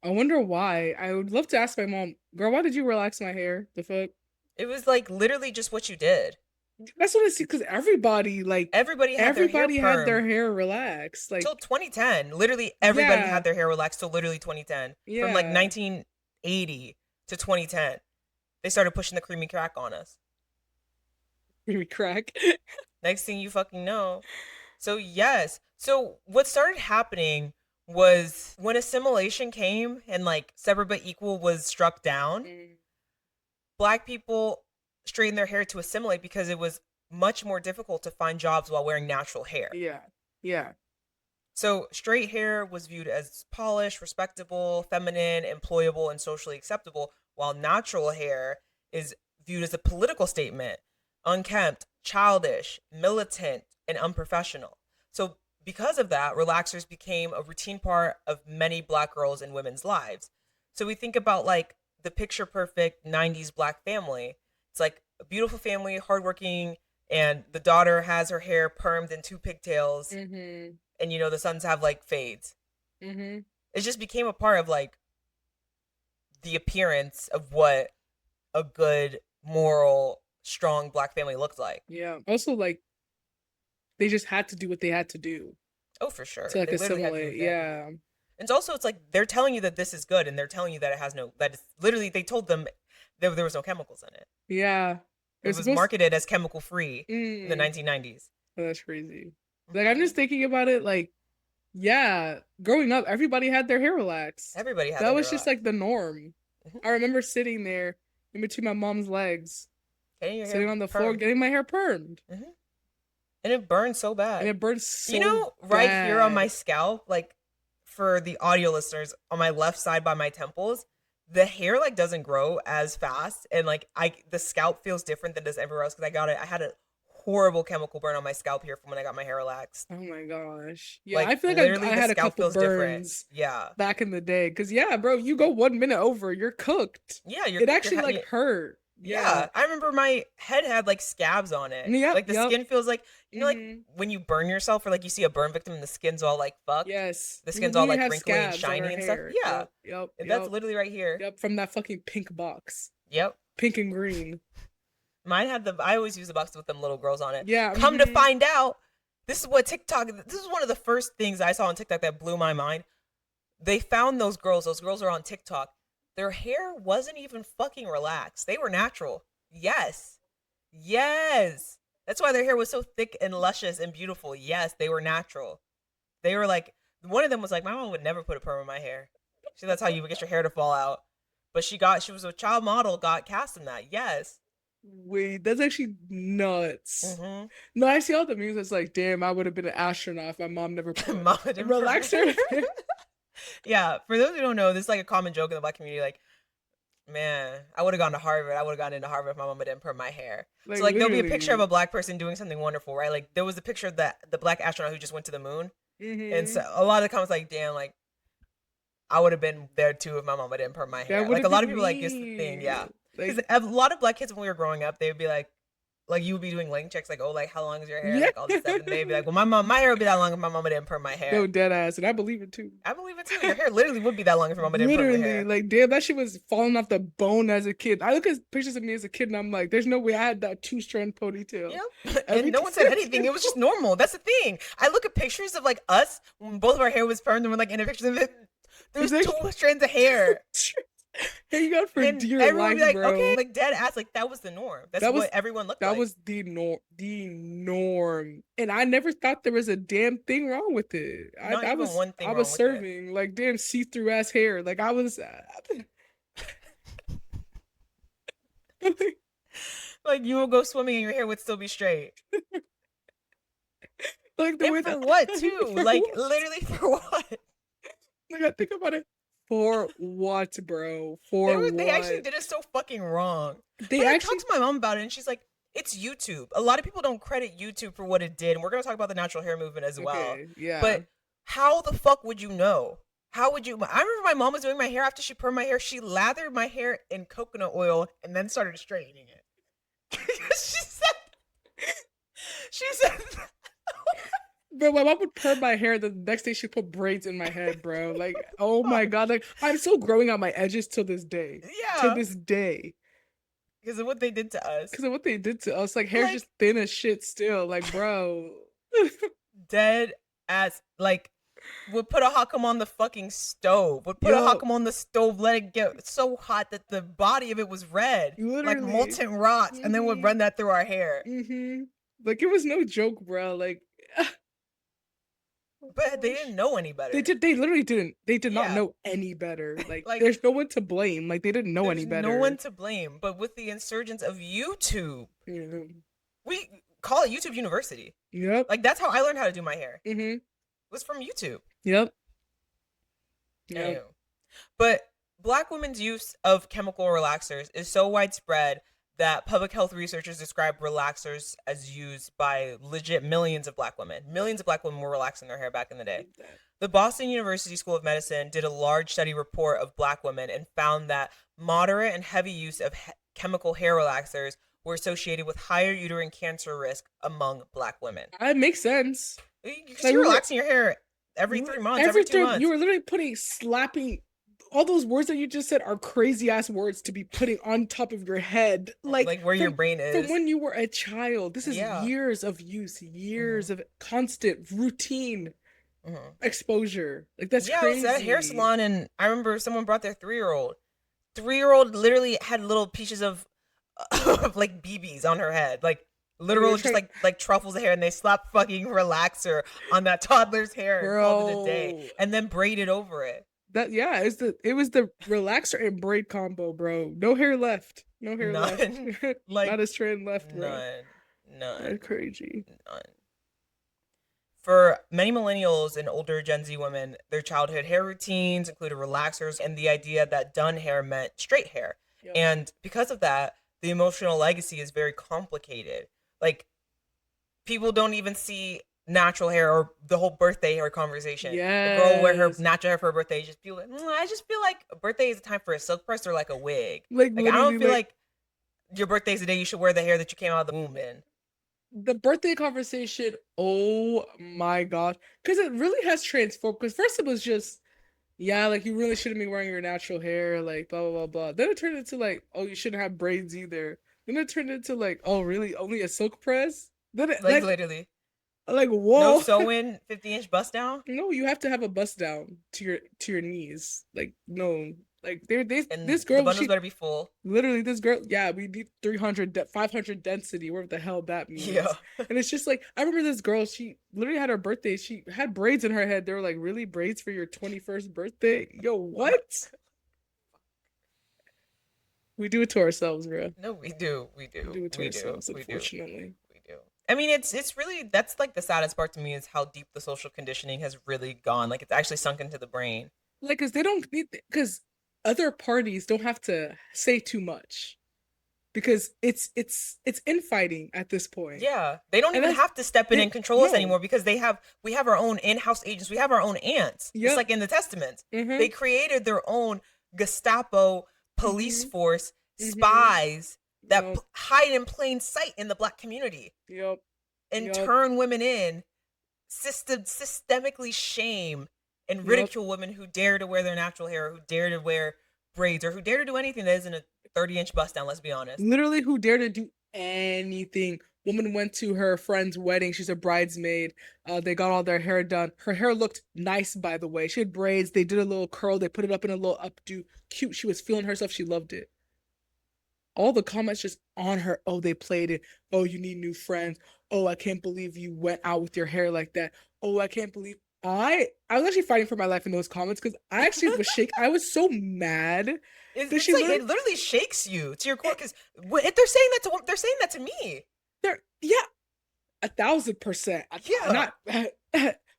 I wonder why. I would love to ask my mom, girl, why did you relax my hair? The fuck? It was like literally just what you did. That's what I see, because everybody had their hair relaxed. Like, till 2010. Literally everybody had their hair relaxed till literally 2010. Yeah. From like 1980 to 2010. They started pushing the creamy crack on us. Creamy crack. Next thing you fucking know. So yes. So what started happening was when assimilation came and like separate but equal was struck down, black people straightened their hair to assimilate because it was much more difficult to find jobs while wearing natural hair. Yeah. Yeah. So straight hair was viewed as polished, respectable, feminine, employable, and socially acceptable, while natural hair is viewed as a political statement, unkempt, childish, militant, and unprofessional. So because of that, relaxers became a routine part of many black girls and women's lives. So we think about like the picture perfect 90s black family. It's like a beautiful family, hardworking, and the daughter has her hair permed in 2 pigtails. Mm-hmm. And, you know, the sons have like fades. Mm-hmm. It just became a part of like the appearance of what a good, moral, strong black family looked like. Yeah. Also, like, they just had to do what they had to do. Oh, for sure. To like assimilate. Yeah. And also, it's like they're telling you that this is good, and they're telling you that it has no. That it's literally they told them there was no chemicals in it. Yeah. It was marketed as chemical free in the 1990s. Oh, that's crazy. Like, I'm just thinking about it. Like, yeah, growing up, everybody had their hair relaxed. Everybody had. That was just like the norm. I remember sitting there in between my mom's legs, sitting on the floor, getting my hair permed. And it burned so bad. And it burned so You know, right here on my scalp, like for the audio listeners, on my left side by my temples, the hair like doesn't grow as fast, and like the scalp feels different than it does everywhere else because I had a horrible chemical burn on my scalp here from when I got my hair relaxed. Oh my gosh. Yeah, like, I feel like I had a couple burns back in the day. Because, yeah, bro, you go 1 minute over, you're cooked. Yeah, it actually like hurt. Yeah. I remember my head had like scabs on it. Yep, Like the yep. skin feels like, you know, like Mhm. when you burn yourself or like you see a burn victim and the skin's all like fucked. Yes. The We skin's all literally like had wrinkly and scabs on our shiny and stuff. hair. Yeah. Yep, yep, And that's yep. literally right here. Yep, from that fucking pink box. Yep. Pink and green. Mine had I always use the box with them little girls on it. Yeah. Come to find out, this is one of the first things I saw on TikTok that blew my mind. They found those girls are on TikTok. Their hair wasn't even fucking relaxed. They were natural. Yes. Yes. That's why their hair was so thick and luscious and beautiful. Yes, they were natural. They were like, one of them was like, my mom would never put a perm in my hair. So that's how you would get your hair to fall out. But she was a child model, got cast in that. Yes. Wait, that's actually nuts. Mm-hmm. No, I see all the memes. It's like, damn, I would have been an astronaut if my mom never put Mom didn't a relaxer. Yeah, for those who don't know, this is like a common joke in the Black community. Like, man, I would have gone to Harvard. I would have gone into Harvard if my mama didn't perm my hair. So like, there'll be a picture of a Black person doing something wonderful, right? Like, there was a picture of the Black astronaut who just went to the moon, and so a lot of the comments like, damn, like, I would have been there too if my mama didn't perm my hair. Like, a lot of people like, it's the thing, yeah. Because a lot of Black kids when we were growing up, they would be like you would be doing link checks, like, oh, like, how long is your hair? Yeah. Like, all this stuff. And they'd be like, well, my hair would be that long if my mama didn't perm my hair. No, dead ass. And I believe it too. I believe it too. Your hair literally would be that long if your mama didn't perm my hair. Literally, like, damn, that shit was falling off the bone as a kid. I look at pictures of me as a kid and I'm like, there's no way I had that 2-strand ponytail. Yep. And no one said anything. It was just normal. That's the thing. I look at pictures of like us when both of our hair was permed and we're like in a picture of it. There's 2 strands of hair. Hey, you got for and dear everyone life, would be like, bro. okay, like dead ass, like that was the norm. That's what everyone looked like. That was the norm, and I never thought there was a damn thing wrong with it. Not even one thing I was serving like damn see-through ass hair. Like I was. Like you would go swimming and your hair would still be straight. Like the way for what too? Like literally for what? Like I think about it. For what, bro? For what? They actually did it so fucking wrong. I talked to my mom about it, and she's like, "It's YouTube. A lot of people don't credit YouTube for what it did, and we're gonna talk about the natural hair movement as well. Yeah. But how the fuck would you know? How would you? I remember my mom was doing my hair after she permed my hair. She lathered my hair in coconut oil and then started straightening it. she said. Bro, my mom would perm my hair. The next day, she put braids in my head, bro. Like, oh my god, like I'm still growing out my edges till this day. Yeah, to this day. Because of what they did to us. Like, hair's just thin as shit still. Like, bro. Dead ass. Like, would put a Hakam on the fucking stove. Would put a Hakam on the stove, let it get so hot that the body of it was red. Literally. Like molten rocks. And then would run that through our hair. Like, it was no joke, bro. Like... But they didn't know any better. They literally didn't. They did not know any better. Like there's no one to blame. Like, they didn't know any better. No one to blame. But with the insurgence of YouTube, we call it YouTube University. Yep. Like, that's how I learned how to do my hair. It was from YouTube. Yep. Anyway. But Black women's use of chemical relaxers is so widespread that public health researchers describe relaxers as used by legit millions of Black women. Millions of Black women were relaxing their hair back in the day. The Boston University School of Medicine did a large study report of Black women and found that moderate and heavy use of chemical hair relaxers were associated with higher uterine cancer risk among Black women. That makes sense. Because you're relaxing your hair every 3 months, every 2 months. You were literally slapping... All those words that you just said are crazy ass words to be putting on top of your head, like where your brain is from when you were a child. This is years of use, years of constant routine exposure. Like, that's crazy. I was at a hair salon and I remember someone brought their 3-year-old. 3-year-old literally had little pieces of like BBs on her head, like literal just like truffles of hair, and they slapped fucking relaxer on that toddler's hair and called it a day, and then braided over it. It was the relaxer and braid combo, bro. No hair left. Left. Like, not a strand left, bro. None. That's crazy. None. For many millennials and older Gen Z women, their childhood hair routines included relaxers and the idea that done hair meant straight hair. Yep. And because of that, the emotional legacy is very complicated. Like, people don't even see natural hair or the whole birthday hair conversation. The girl wear her natural hair for her birthday. You just feel like, I just feel like a birthday is a time for a silk press or like a wig. Like I don't feel like your birthday's the day you should wear the hair that you came out of the womb in. The birthday conversation, oh my god, because it really has transformed. Because first it was just, yeah, like you really shouldn't be wearing your natural hair, like blah blah blah blah. Then it turned into like, oh, you shouldn't have braids either. Then it turned into like, oh, really, only a silk press? Then it Like literally, like no whoa. sewing, 50-inch bust down, No, you have to have a bust down to your knees. Like no, like and this the girl, bundles she better be full. literally, this girl, yeah, we need 500 density, whatever the hell that means. Yeah. And it's just like, I remember this girl, she literally had her birthday, she had braids in her head. They were like, really, braids for your 21st birthday? Yo, what? We do it to ourselves, bro. No, we do. We We do. do it to We do. ourselves, We do. unfortunately. We do. I mean, it's really, that's like the saddest part to me is how deep the social conditioning has really gone. Like it's actually sunk into the brain. Like, cause they don't need, cause other parties don't have to say too much. Because it's infighting at this point. Yeah, they don't And even that's have to step in they and control us no. anymore because we have our own in-house agents. We have our own ants. Just Yep. like in the Testament. Mm-hmm. They created their own Gestapo police Mhm. force, Mhm. spies that Yep. hide in plain sight in the Black community Yep. and Yep. turn women in, systemically shame and Yep. ridicule women who dare to wear their natural hair, or who dare to wear braids, or who dare to do anything that isn't a 30-inch bust down. Let's be honest. Literally, who dare to do anything? Woman went to her friend's wedding. She's a bridesmaid. They got all their hair done. Her hair looked nice, by the way. She had braids. They did a little curl. They put it up in a little updo. Cute. She was feeling herself. She loved it. All the comments just on her. Oh, they played it. Oh, you need new friends. Oh, I can't believe you went out with your hair like that. Oh, I can't believe I was actually fighting for my life in those comments because I actually was I was so mad that It's she like literally it literally shakes you to your core because if they're saying that to, they're saying that to me. there, yeah, 1,000%. Yeah. Not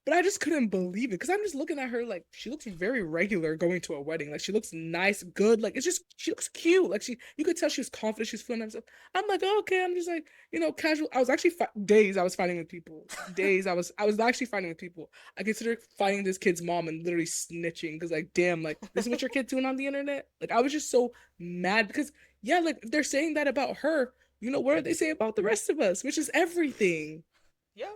but I just couldn't believe it because I'm just looking at her like she looks very regular going to a wedding. Like she looks nice, good. Like it's just she looks cute. Like you could tell she was confident. She's feeling herself. I'm like, oh, okay. I'm just like, casual. I was actually days. I was fighting with people. Days. I was actually fighting with people. I considered fighting this kid's mom and literally snitching because like, damn, like this is what your kid's doing on the internet. Like I was just so mad because yeah, like if they're saying that about her. What do they say about the rest of us? Which is everything. Yeah.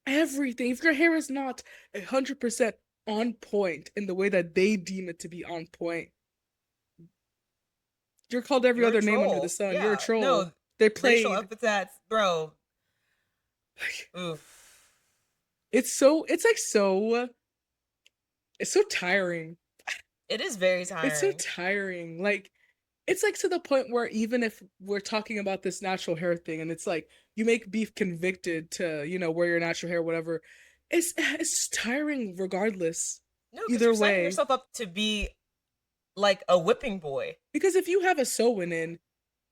Everything. If your hair is not 100% on point in the way that they deem it to be on point, you're called every You're a other name under the troll. sun. You're a Yeah. troll. No, They racial played. epithets, bro. Oof. It's so tiring. It is very tiring. It's so tiring. Like it's like to the point where even if we're talking about this natural hair thing and it's like you make beef convicted to, wear your natural hair, whatever, it's just tiring regardless. No, because Either you're setting way. yourself up to be like a whipping boy. Because if you have a sew-in in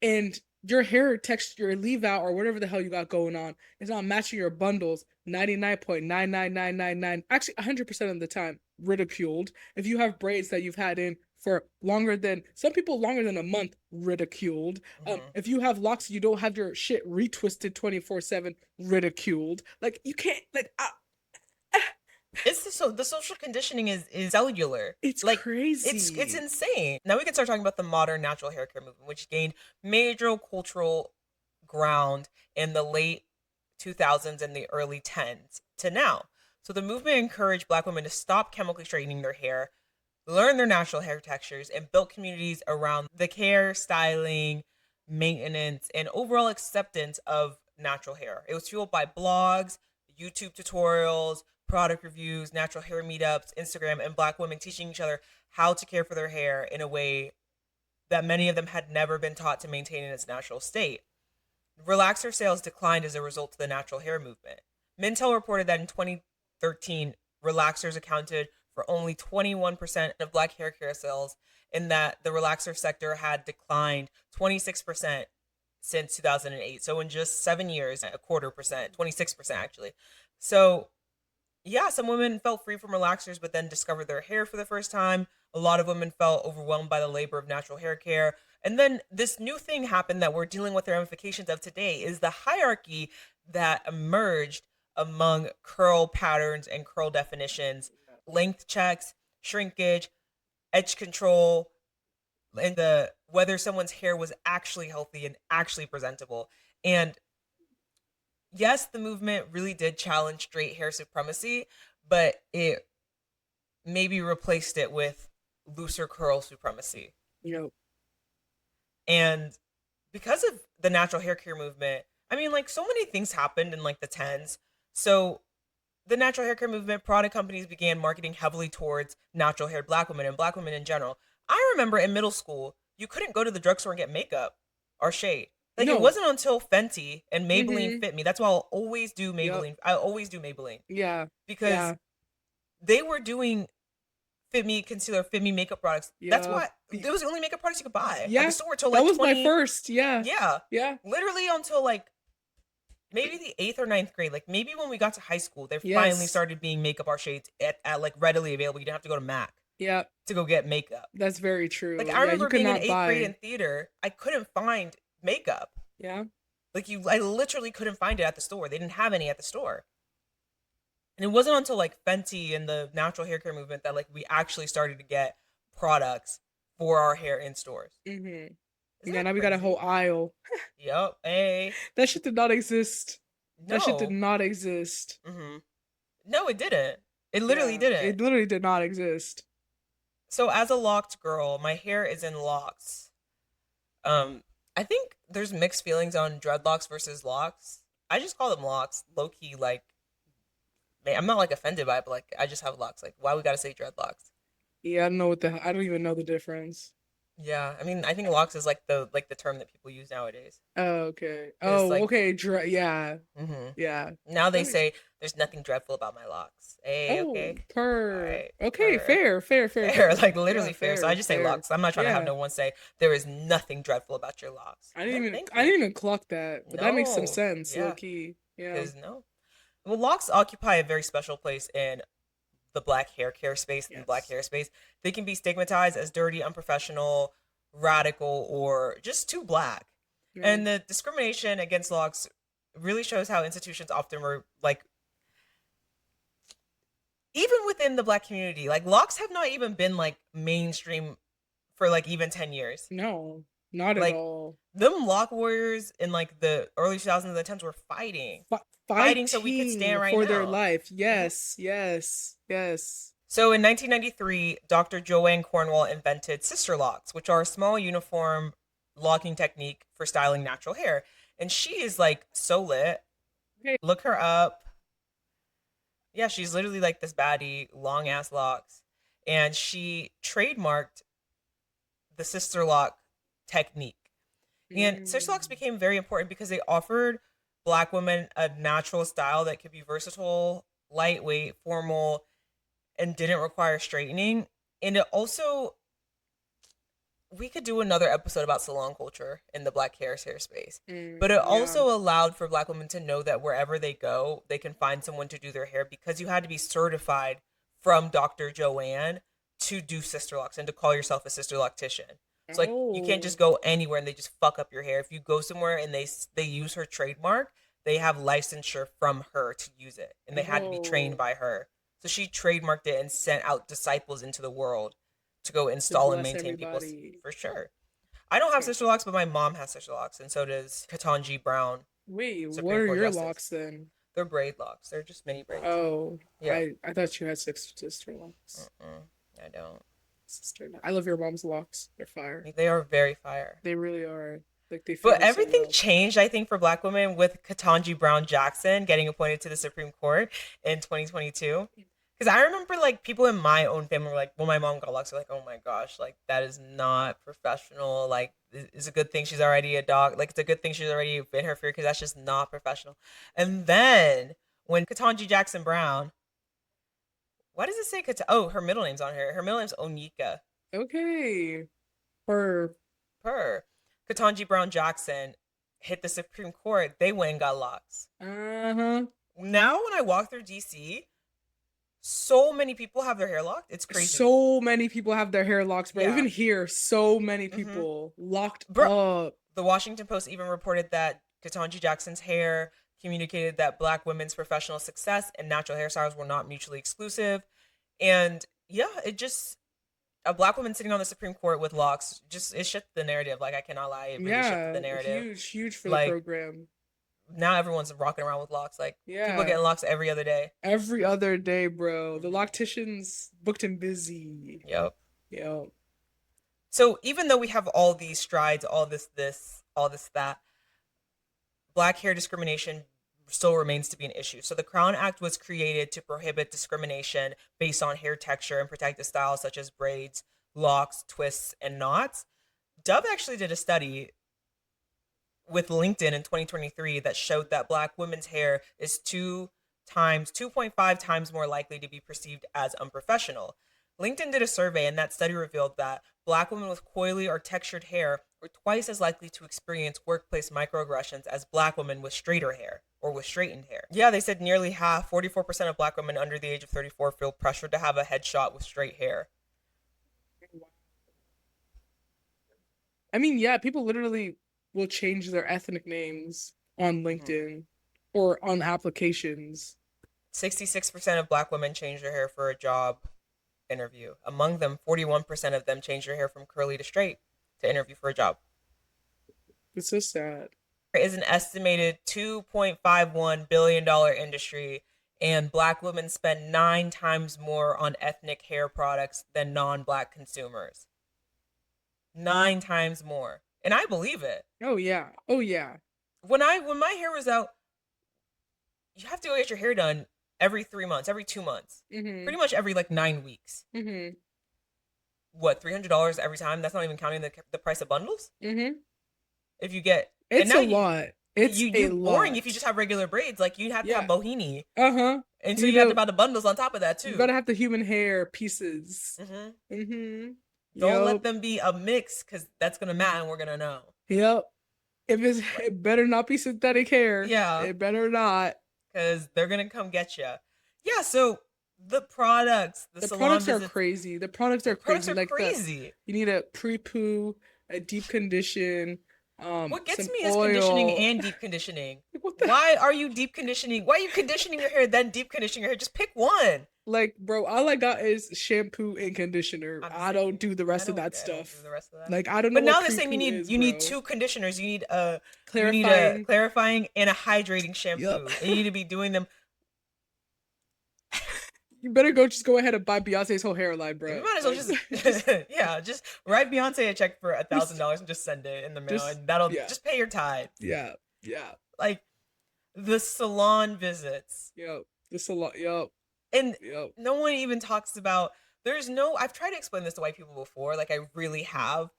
and your hair texture, your leave out or whatever the hell you got going on is not matching your bundles 99.99999, actually 100% of the time ridiculed. If you have braids that you've had in for longer than a month, ridiculed. If you have locks, you don't have your shit retwisted 24/7, ridiculed. Like you can't It's the social conditioning is cellular. it's like crazy. It's insane. Now we can start talking about the modern natural hair care movement, which gained major cultural ground in the late 2000s and the early 10s to now. So the movement encouraged Black women to stop chemically straightening their hair, learn their natural hair textures, and built communities around the care, styling, maintenance, and overall acceptance of natural hair. It was fueled by blogs, YouTube tutorials, product reviews, natural hair meetups, Instagram, and Black women teaching each other how to care for their hair in a way that many of them had never been taught to maintain in its natural state. Relaxer sales declined as a result of the natural hair movement. Mintel reported that in 2013, relaxers accounted for only 21% of Black hair care sales, and that the relaxer sector had declined 26% since 2008. So in just 7 years, a quarter percent, 26% actually. So yeah, some women felt free from relaxers, but then discovered their hair for the first time. A lot of women felt overwhelmed by the labor of natural hair care. And then this new thing happened that we're dealing with the ramifications of today is the hierarchy that emerged among curl patterns and curl definitions, length checks, shrinkage, edge control, and the whether someone's hair was actually healthy and actually presentable. And yes, the movement really did challenge straight hair supremacy, but it maybe replaced it with looser curl supremacy. You know, And because of the natural hair care movement, I mean, like, so many things happened in like the tens. So the natural hair care movement, product companies began marketing heavily towards natural haired black women and black women in general. I remember in middle school, you couldn't go to the drugstore and get makeup or shade. Like, it no. wasn't until Fenty and Maybelline Mhm. Fit Me. That's why I'll always do Yep. Maybelline. I always do Maybelline Yeah. because Yeah. they were doing Fit Me concealer, Fit Me makeup products. That's Yeah. why it was the only makeup products you could buy at Yeah. the store till That like was 20. my first. Yeah. Yeah, Yeah. literally until like maybe the 8th or 9th grade. Like, maybe when we got to high school, there finally Yes. started being makeup bar shades at like readily available. You didn't have to go to MAC Yeah. to go get makeup. That's very true. Like, I Yeah, you remember could being in not 8th grade buy. in theater, I couldn't find makeup. Yeah. Like, I literally couldn't find it at the store. They didn't have any at the store. And it wasn't until like Fenty and the natural hair care movement that like we actually started to get products for our hair in stores. Mhm. Isn't Yeah. that Now we got a crazy? whole aisle. Yup. Hey. That shit did not exist. That shit did No. not exist. Mm-hmm. No, it didn't. It literally Yeah. didn't. It literally did not exist. So as a locked girl, my hair is in locks. I think there's mixed feelings on dreadlocks versus locks. I just call them locks, low key. Like, man, I'm not like offended by it, but like, I just have locks. Like, why we gotta say dreadlocks? Yeah, I don't know what the. I don't even know the difference. Yeah, I mean, I think locks is like the term that people use nowadays. Oh, okay. It's Oh, like, okay. Yeah. hmm Yeah. now That they makes. say there's nothing dreadful about my locks. Hey, Oh, okay, all per. right, Okay, fair. fair, fair, fair, Fair, fair. like Yeah, literally fair. So I fair, just say fair. locks. I'm not trying to have Yeah. no one say there is nothing dreadful about your locks. I No, didn't even. thank I you. didn't even clock that, but that makes some No, sense, low yeah, key. Yeah. because no. Well, locks occupy a very special place in the black hair care space and the black Yes. hair space. They can be stigmatized as dirty, unprofessional, radical, or just too black. Yeah. And the discrimination against locks really shows how institutions often were like, even within the black community, like locks have not even been like mainstream for like even 10 years. No, not at Like, all. them lock warriors in like the early 2000s and the 10s were fighting. Fighting so we could stand right for their now. life. Yes, yes, yes. So in 1993, Dr. Joanne Cornwall invented sister locks, which are a small uniform locking technique for styling natural hair. And she is like so lit. Okay. Look her up. Yeah, she's literally like this baddie, long ass locks. And she trademarked the sister lock technique. And sister locks Mm. became very important because they offered black women a natural style that could be versatile, lightweight, formal, and didn't require straightening. And it also, we could do another episode about salon culture in the black hair space. But it Yeah. also allowed for black women to know that wherever they go, they can find someone to do their hair because you had to be certified from Dr. Joanne to do sister locks and to call yourself a sister loctician. So like, you can't just Oh, go anywhere and they just fuck up your hair. If you go somewhere and they use her trademark, they have licensure from her to use it, and they had to be trained oh, by her. So she trademarked it and sent out disciples into the world to go to install and bless maintain people's, everybody. for sure. I don't have Okay. sister locks, but my mom has sister locks, and so does Ketanji Brown, Wait, what Supreme are Court your Justice. locks then? They're braid locks. They're just mini braids. Oh, Yeah. I thought you had six sister locks. I don't. Sister, I love your mom's locks. They're fire. They are very fire. They really are. Like they fit But me so everything well. changed, I think, for black women with Ketanji Brown Jackson getting appointed to the Supreme Court in 2022. Because I remember, like, people in my own family were like, when my mom got locks, they're like, oh my gosh, like, that is not professional. Like, it's a good thing she's already a dog. Like, it's a good thing she's already in her fear because that's just not professional. And then when Ketanji Jackson Brown, why does it say oh, her middle name's on here. Her middle name's Onyeka. Okay. Or Her. Ketanji Brown Jackson hit the Supreme Court, they went and got locks. uh-huh. Now when I walk through DC, so many people have their hair locked. It's crazy. So many people have their hair locks, bro. Yeah. Even here, so many Mhm. people locked Bro. up. The Washington Post even reported that Ketanji Jackson's hair communicated that black women's professional success and natural hairstyles were not mutually exclusive. And yeah, it just, A black woman sitting on the Supreme Court with locks, just it shifted the narrative. Like, I cannot lie, it really shifted Yeah, the narrative. huge for the Like, program. now everyone's rocking around with locks. Like, people Yeah, are getting locks every other day. every other day, bro. The locticians booked and busy. Yep. Yo, So even though we have all these strides, all this, all this, that, black hair discrimination still remains to be an issue. So the Crown Act was created to prohibit discrimination based on hair texture and protective styles such as braids, locks, twists, and knots. Dove actually did a study with LinkedIn in 2023 that showed that black women's hair is 2.5 times more likely to be perceived as unprofessional. LinkedIn did a survey, and that study revealed that black women with coily or textured hair were twice as likely to experience workplace microaggressions as black women with straighter hair or with straightened hair. Yeah, they said nearly half, 44% of black women under the age of 34 feel pressured to have a headshot with straight hair. I mean, yeah, people literally will change their ethnic names on LinkedIn or on applications. 66% of black women change their hair for a job interview. Among them, 41% of them change their hair from curly to straight to interview for a job. It's so sad. It is an estimated $2.51 billion industry, and black women spend 9 times more on ethnic hair products than non-black consumers. 9 times more. And I believe it. Oh yeah. Oh yeah. When my hair was out, you have to go get your hair done every 3 months, every 2 months. Mm-hmm. Pretty much every 9 weeks. Mm-hmm. What, $300 every time? That's not even counting the price of bundles? Mm-hmm. If you get... It's a lot. It's a lot. Boring if you just have regular braids. Like, you'd have to have bohini. Uh-huh. And so you have to buy the bundles on top of that, too. You gotta have the human hair pieces. Mm-hmm. Mm-hmm. Don't let them be a mix, because that's going to matter and we're going to know. Yep. It better not be synthetic hair. Yeah. It better not. Because they're going to come get you. Yeah, so the products, the products are crazy. The products are crazy. Crazy. You need a pre-poo, a deep condition. What gets some me is oil. conditioning and deep conditioning. Why are you deep conditioning? Why are you conditioning your hair, then deep conditioning your hair? Just pick one. Like, bro, all I got is shampoo and conditioner. I don't do the rest of that stuff. Like, I don't know. But now they're saying you need 2 conditioners. You need a clarifying and a hydrating shampoo. Yep. And you need to be doing them. You better just go ahead and buy Beyonce's whole hairline, bro. You might as well just write Beyonce a check for $1,000 and just send it in the mail, and that'll just pay your tithe. Yeah. Like the salon visits. Yep. The salon. Yep. And no one even talks about. I've tried to explain this to white people before. Like, I really have,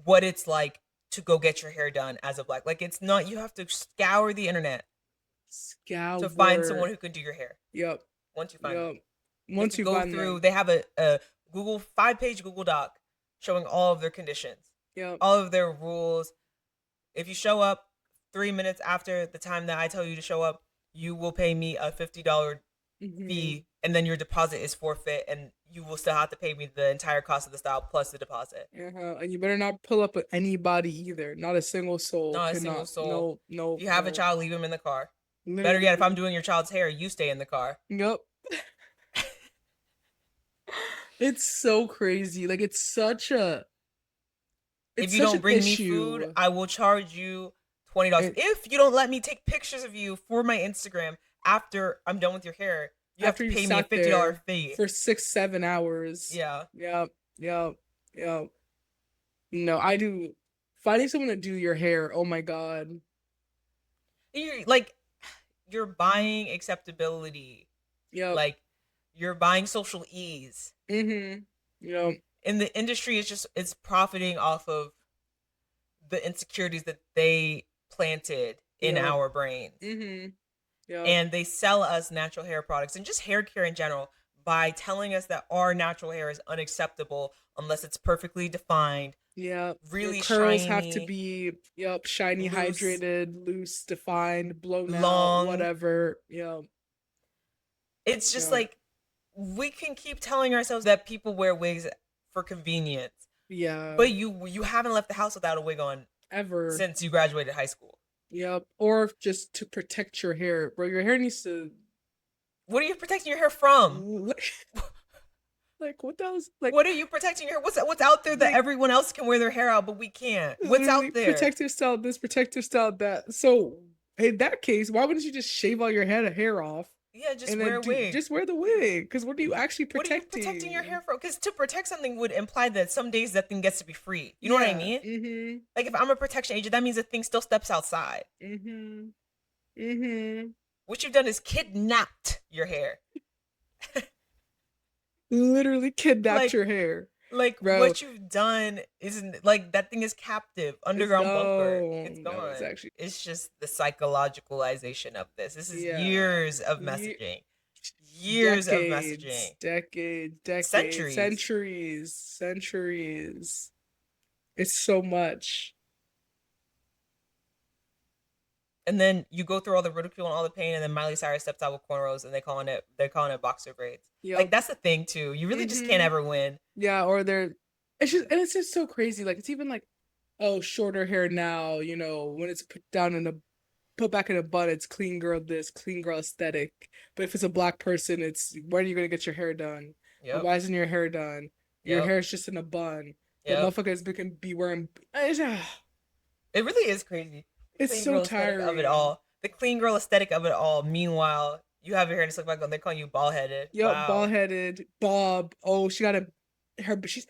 what it's like to go get your hair done as a black. Like, it's not. You have to scour the internet. To find someone who can do your hair. Yep. Once you find them. Once you go through, they have a Google 5-page Google Doc showing all of their conditions, all of their rules. If you show up 3 minutes after the time that I tell you to show up, you will pay me a $50 fee, and then your deposit is forfeit, and you will still have to pay me the entire cost of the style plus the deposit. And you better not pull up with anybody either. Not a single soul. Not a single soul. No. If you have a child, leave him in the car. Better yet, if I'm doing your child's hair, you stay in the car. Yep. It's so crazy. Like, it's such a. If you don't bring me food, I will charge you $20. If you don't let me take pictures of you for my Instagram after I'm done with your hair, you have to pay me a $50 fee for 6-7 hours. Yeah. Yep. No, I do. Finding someone to do your hair. Oh my god. You're buying acceptability. Yeah. Like, you're buying social ease. Mm-hmm. Yeah. And the industry is profiting off of the insecurities that they planted in our brains. Mm-hmm. Yeah. And they sell us natural hair products and just hair care in general by telling us that our natural hair is unacceptable unless it's perfectly defined. Yeah. Really your curls shiny, have to be shiny, loose, hydrated, loose, defined, blown long, out, whatever. Yeah. It's just like, we can keep telling ourselves that people wear wigs for convenience. Yeah. But you haven't left the house without a wig on ever since you graduated high school. Yep. Or just to protect your hair. Bro, your hair needs to. What are you protecting your hair from? Like, what the hell's like? What are you protecting your hair? What's out there that Like, everyone else can wear their hair out, but we can't? What's literally out there? protective style this, protective style that. So in that case, why wouldn't you just shave all your hair off Yeah, just and wear then a wig. just wear the wig? Because what are you actually What are you protecting? protecting your hair from? Because to protect something would imply that some days that thing gets to be free. You know what I mean? Mm-hmm. Like if I'm a protection agent, that means the thing still steps outside. Mm-hmm. Mm-hmm. What you've done is kidnapped your hair. Literally kidnapped Like- your hair. Like Bro. what you've done isn't like that thing is captive, underground bunker. It's no, gone. it's actually- It's just the psychologicalization of this. This is Yeah. years of messaging. Years of messaging. Decades, Centuries. centuries. It's so much. And then you go through all the ridicule and all the pain, and then Miley Cyrus steps out with cornrows, and they're calling it boxer braids. Yep. Like that's the thing too. You really just can't Mhm. ever win. Yeah, or it's just so crazy. Like it's even like, oh, shorter hair now, you know, when it's put back in a bun, it's clean girl this, clean girl aesthetic. But if it's a black person, it's when are you gonna get your hair done? Or Yep. why isn't your hair done? Your Yep. hair's just in a bun. The Yep. motherfuckers can be wearing It really is crazy. it's Clean so girl aesthetic tiring of it all. The clean girl aesthetic of it all. Meanwhile, you have your hair to look back on. They're calling you bald headed. Yep, Wow. bald headed, bob. Oh, she's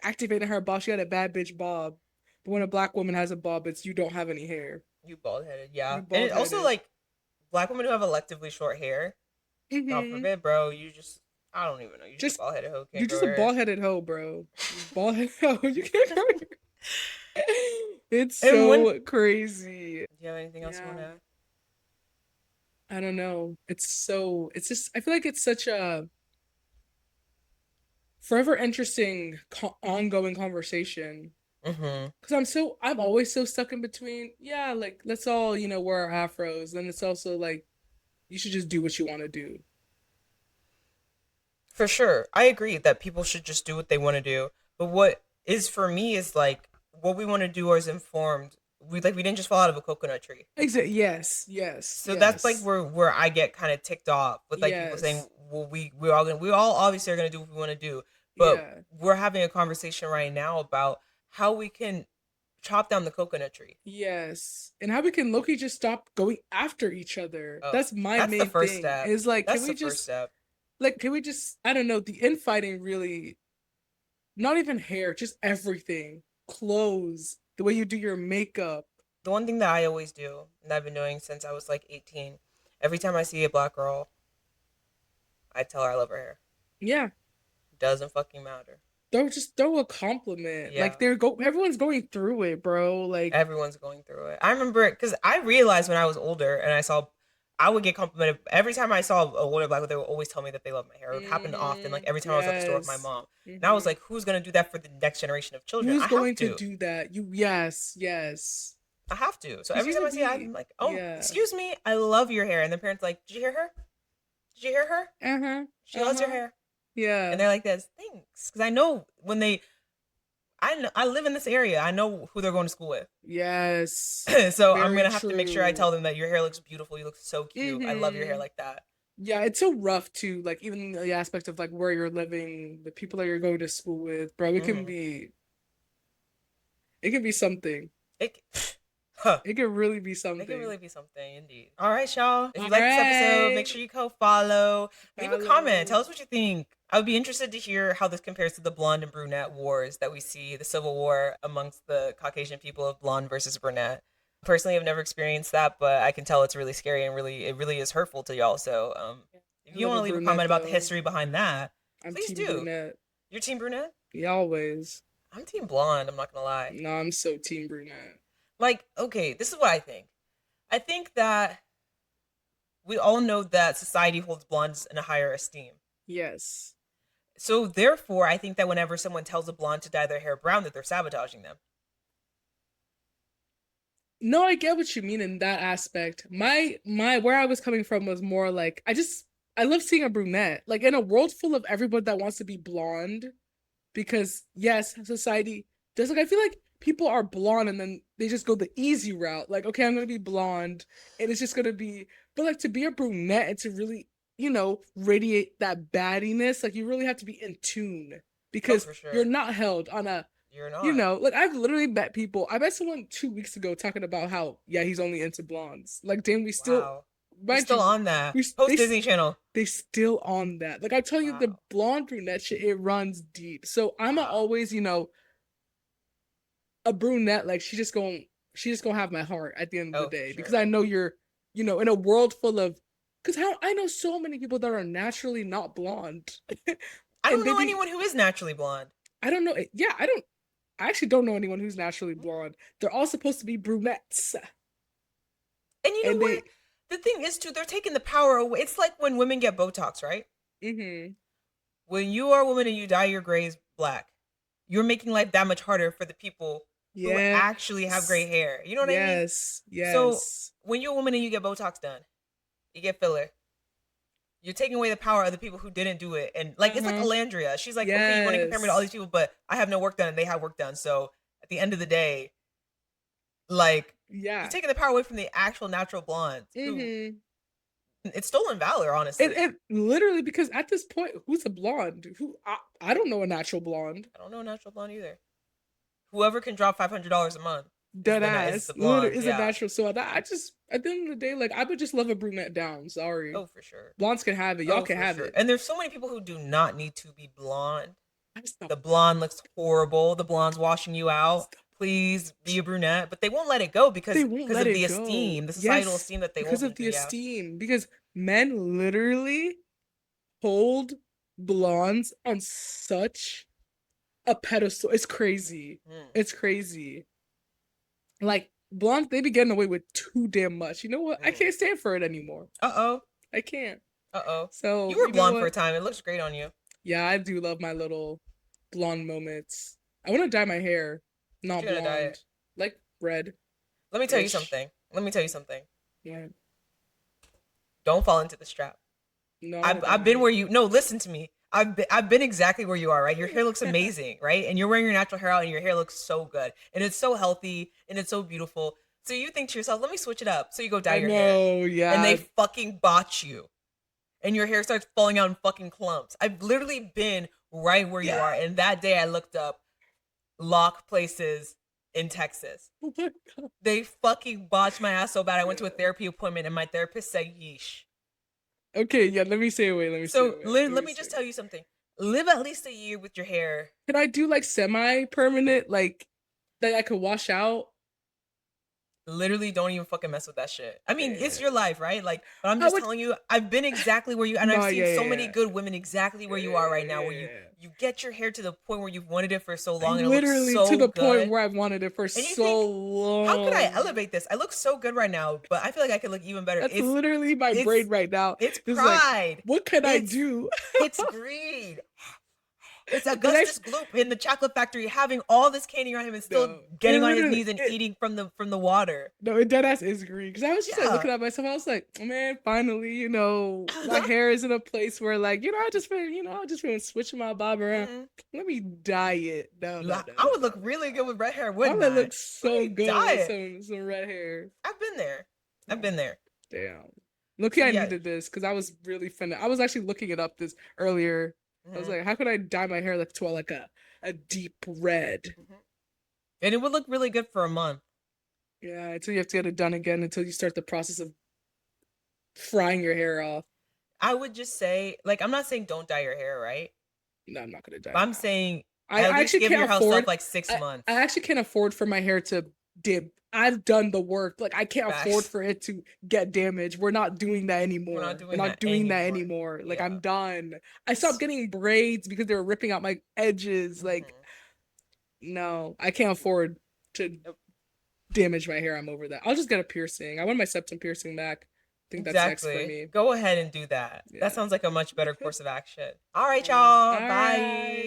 activating her bob. She got a bad bitch bob. But when a black woman has a bob, it's you don't have any hair. You bald headed. Yeah. You And it also bald-headed. like black women who have electively short hair. God Mhm. forbid, bro. You just I don't even know. You just Just- a bald headed hoe. Can't You're just grow a hair. bald headed hoe, bro. Bald headed hoe. You can't grow hair. It's And so when- crazy. Do you have anything else you want to Yeah. add? I don't know. It's just, I feel like it's such a forever interesting ongoing conversation. Mm-hmm. Because I'm always so stuck in between. Yeah, like, let's all, wear our afros. Then it's also like, you should just do what you want to do. For sure. I agree that people should just do what they want to do. But what is for me is like what we want to do is informed. We didn't just fall out of a coconut tree. Exactly. Yes. Yes. So that's like yes. where I get kind of ticked off with like people saying, Yes. well, we all obviously are gonna do what we want to do. But Yeah. we're having a conversation right now about how we can chop down the coconut tree. Yes. And how we can low-key just stop going after each other. Oh, That's my that's the main first thing. step. Is like, That's can the we first just step. I don't know, the infighting really, not even hair, just everything. Clothes, the way you do your makeup. The one thing that I always do, and I've been doing since I was like 18, every time I see a black girl, I tell her I love her hair. Yeah. Doesn't fucking matter. Throw a compliment. Yeah. Like everyone's going through it, bro. Like Everyone's going through it. I remember it because I realized when I was older and I would get complimented every time I saw a older black girl. They would always tell me that they love my hair. It would happen often. Like every time I was at the store with my yes. mom. And I was Mhm. like, who's gonna do that for the next generation of children? Who's I going have to. to do that? Yes. I have to. So 'Cause every you time I would see it, be- I'm like, oh, yeah. excuse me, I love your hair. And the parents are like, did you hear her? Did you hear her? Uh-huh. She loves your uh-huh. hair. Yeah. And they're like, this, thanks. Because I know I live in this area. I know who they're going to school with. Yes. So I'm Very going to have to make sure I true. tell them that your hair looks beautiful. You look so cute. I love your hair Mhm. like that. Yeah, it's so rough too. Like even the aspect of like where you're living, the people that you're going to school with, bro. It can Mhm. be. It can be something. It, huh. It can really be something. It can really be something, indeed. All right, y'all. If you All like this episode, right. make sure you follow. Leave a Follow. comment. Tell us what you think. I would be interested to hear how this compares to the blonde and brunette wars that we see, the civil war amongst the Caucasian people of blonde versus brunette. Personally, I've never experienced that, but I can tell it's really scary and it really is hurtful to y'all. So, if I you love want a to leave a brunette, comment about the though. history behind that, I'm please team do. brunette. You're team brunette? Yeah, always. I'm team blonde. I'm not gonna lie. No, I'm so team brunette. Like, okay, this is what I think. I think that we all know that society holds blondes in a higher esteem. Yes. So therefore, I think that whenever someone tells a blonde to dye their hair brown, that they're sabotaging them. No, I get what you mean in that aspect. My where I was coming from was more like I love seeing a brunette. Like in a world full of everybody that wants to be blonde, because yes, society does, like, I feel like people are blonde and then they just go the easy route. Like, okay, I'm gonna be blonde and it's just gonna be, but like to be a brunette and to really, radiate that baddiness, like you really have to be in tune because for sure. you're not held on a, You're not. you know, like I've literally met people. I met someone 2 weeks ago talking about how, yeah, he's only into blondes. Like, damn, we still, Wow. We're mind still you, on that. we Post Disney Channel. they still on that. Like I tell you, the Wow. blonde brunette shit, it runs deep. So I'm Wow. always, you know, a brunette. Like she just gonna have my heart at the end of Oh, the day for because sure. I know you're, you know, in a world full of. Because how I know so many people that are naturally not blonde, I and don't they know be. anyone who is naturally blonde. I don't know. Yeah, I don't. I actually don't know anyone who's naturally blonde. They're all supposed to be brunettes, And you know and they. what? The thing is, too, they're taking the power away. It's like when women get Botox, right? Mm-hmm. When you are a woman and you dye your grays black, you're making life that much harder for the people who Yeah. actually have gray hair. You know what I mean? Yes. So Yes. when you're a woman and you get Botox done, you get filler. You're taking away the power of the people who didn't do it. And like, it's like Alandria. She's like, okay, you want to compare me to all these people, but I have no work done and they have work done. So at the end of the day, like, Yeah. you're taking the power away from the actual natural blondes. Mm-hmm. It's stolen valor, honestly. And literally, because at this point, who's a blonde? Who I don't know a natural blonde. I don't know a natural blonde either. Whoever can drop $500 a month Dead is ass. the blonde. Literally is a natural. So I just at the end of the day, like I would just love a brunette down. Sorry. Oh, for sure. Blondes can have it. Y'all can for have sure. it. And there's so many people who do not need to be blonde. The The blonde looks horrible. The blonde's washing you out. Please be a brunette, but they won't let it go because of the esteem, the societal esteem that they hold. Because of the esteem. Because men literally hold blondes on such a pedestal. It's crazy. It's crazy. Like blondes, they be getting away with too damn much. You know what? I can't stand for it anymore. I can't. So you were know blonde what? for a time. It looks great on you. Yeah, I do love my little blonde moments. I want to dye my hair, not You're gonna dye blonde, it. like red. Let me tell you something. Yeah. Don't fall into this trap. No. I've been where you. No, listen to me. I've been exactly where you are, right? Your hair looks amazing, right? And you're wearing your natural hair out, and your hair looks so good, and it's so healthy, and it's so beautiful. So you think to yourself, let me switch it up. So you go dye your hair. Yeah. And they fucking botch you, and your hair starts falling out in fucking clumps. I've literally been right where you are, and that day I looked up lock places in Texas. Oh my God. They fucking botched my ass so bad. I went to a therapy appointment, and my therapist said, "Yeesh." Okay, yeah, let me say away. Let me just tell you something. Live at least a year with your hair. Can I do like semi-permanent, like that I could wash out? Literally, don't even fucking mess with that shit. I mean, it's your life, right? Like, but I'm just telling you, I've been exactly where you, and I've seen so many good women exactly where you are right now, where you get your hair to the point where you've wanted it for so long, and literally it looks so to the good. point where I've wanted it for so long. How could I elevate this? I look so good right now, but I feel like I could look even better. That's literally my brain right now. It's pride. Like, what can I do? It's greed. It's Augustus Gloop in the chocolate factory having all this candy on him and still getting on his knees and eating from the water. No, it deadass is greed. Because I was just like looking at myself. I was like, oh, man, finally, you know, my hair is in a place where, like, you know, I just been switching my bob around. Let me dye it. No, I would look really good with red hair, wouldn't I would look so good with some red hair. I've been there. Damn. Look, I needed this because I was really finna. I was actually looking it up this earlier. I was like, how could I dye my hair like to a deep red? And it would look really good for a month. Yeah, until you have to get it done again, until you start the process of frying your hair off. I would just say, like, I'm not saying don't dye your hair, right? No, I'm not gonna dye. But I'm saying I actually give can't afford like 6 months. I actually can't afford for my hair to dip. I've done the work. Like I can't afford for it to get damaged. We're not doing that anymore. We're not doing that anymore. Like I'm done. I stopped getting braids because they were ripping out my edges. Like, no, I can't afford to damage my hair. I'm over that. I'll just get a piercing. I want my septum piercing back. I think that's next for me. Go ahead and do that. That sounds like a much better course of action. All right, y'all. Bye.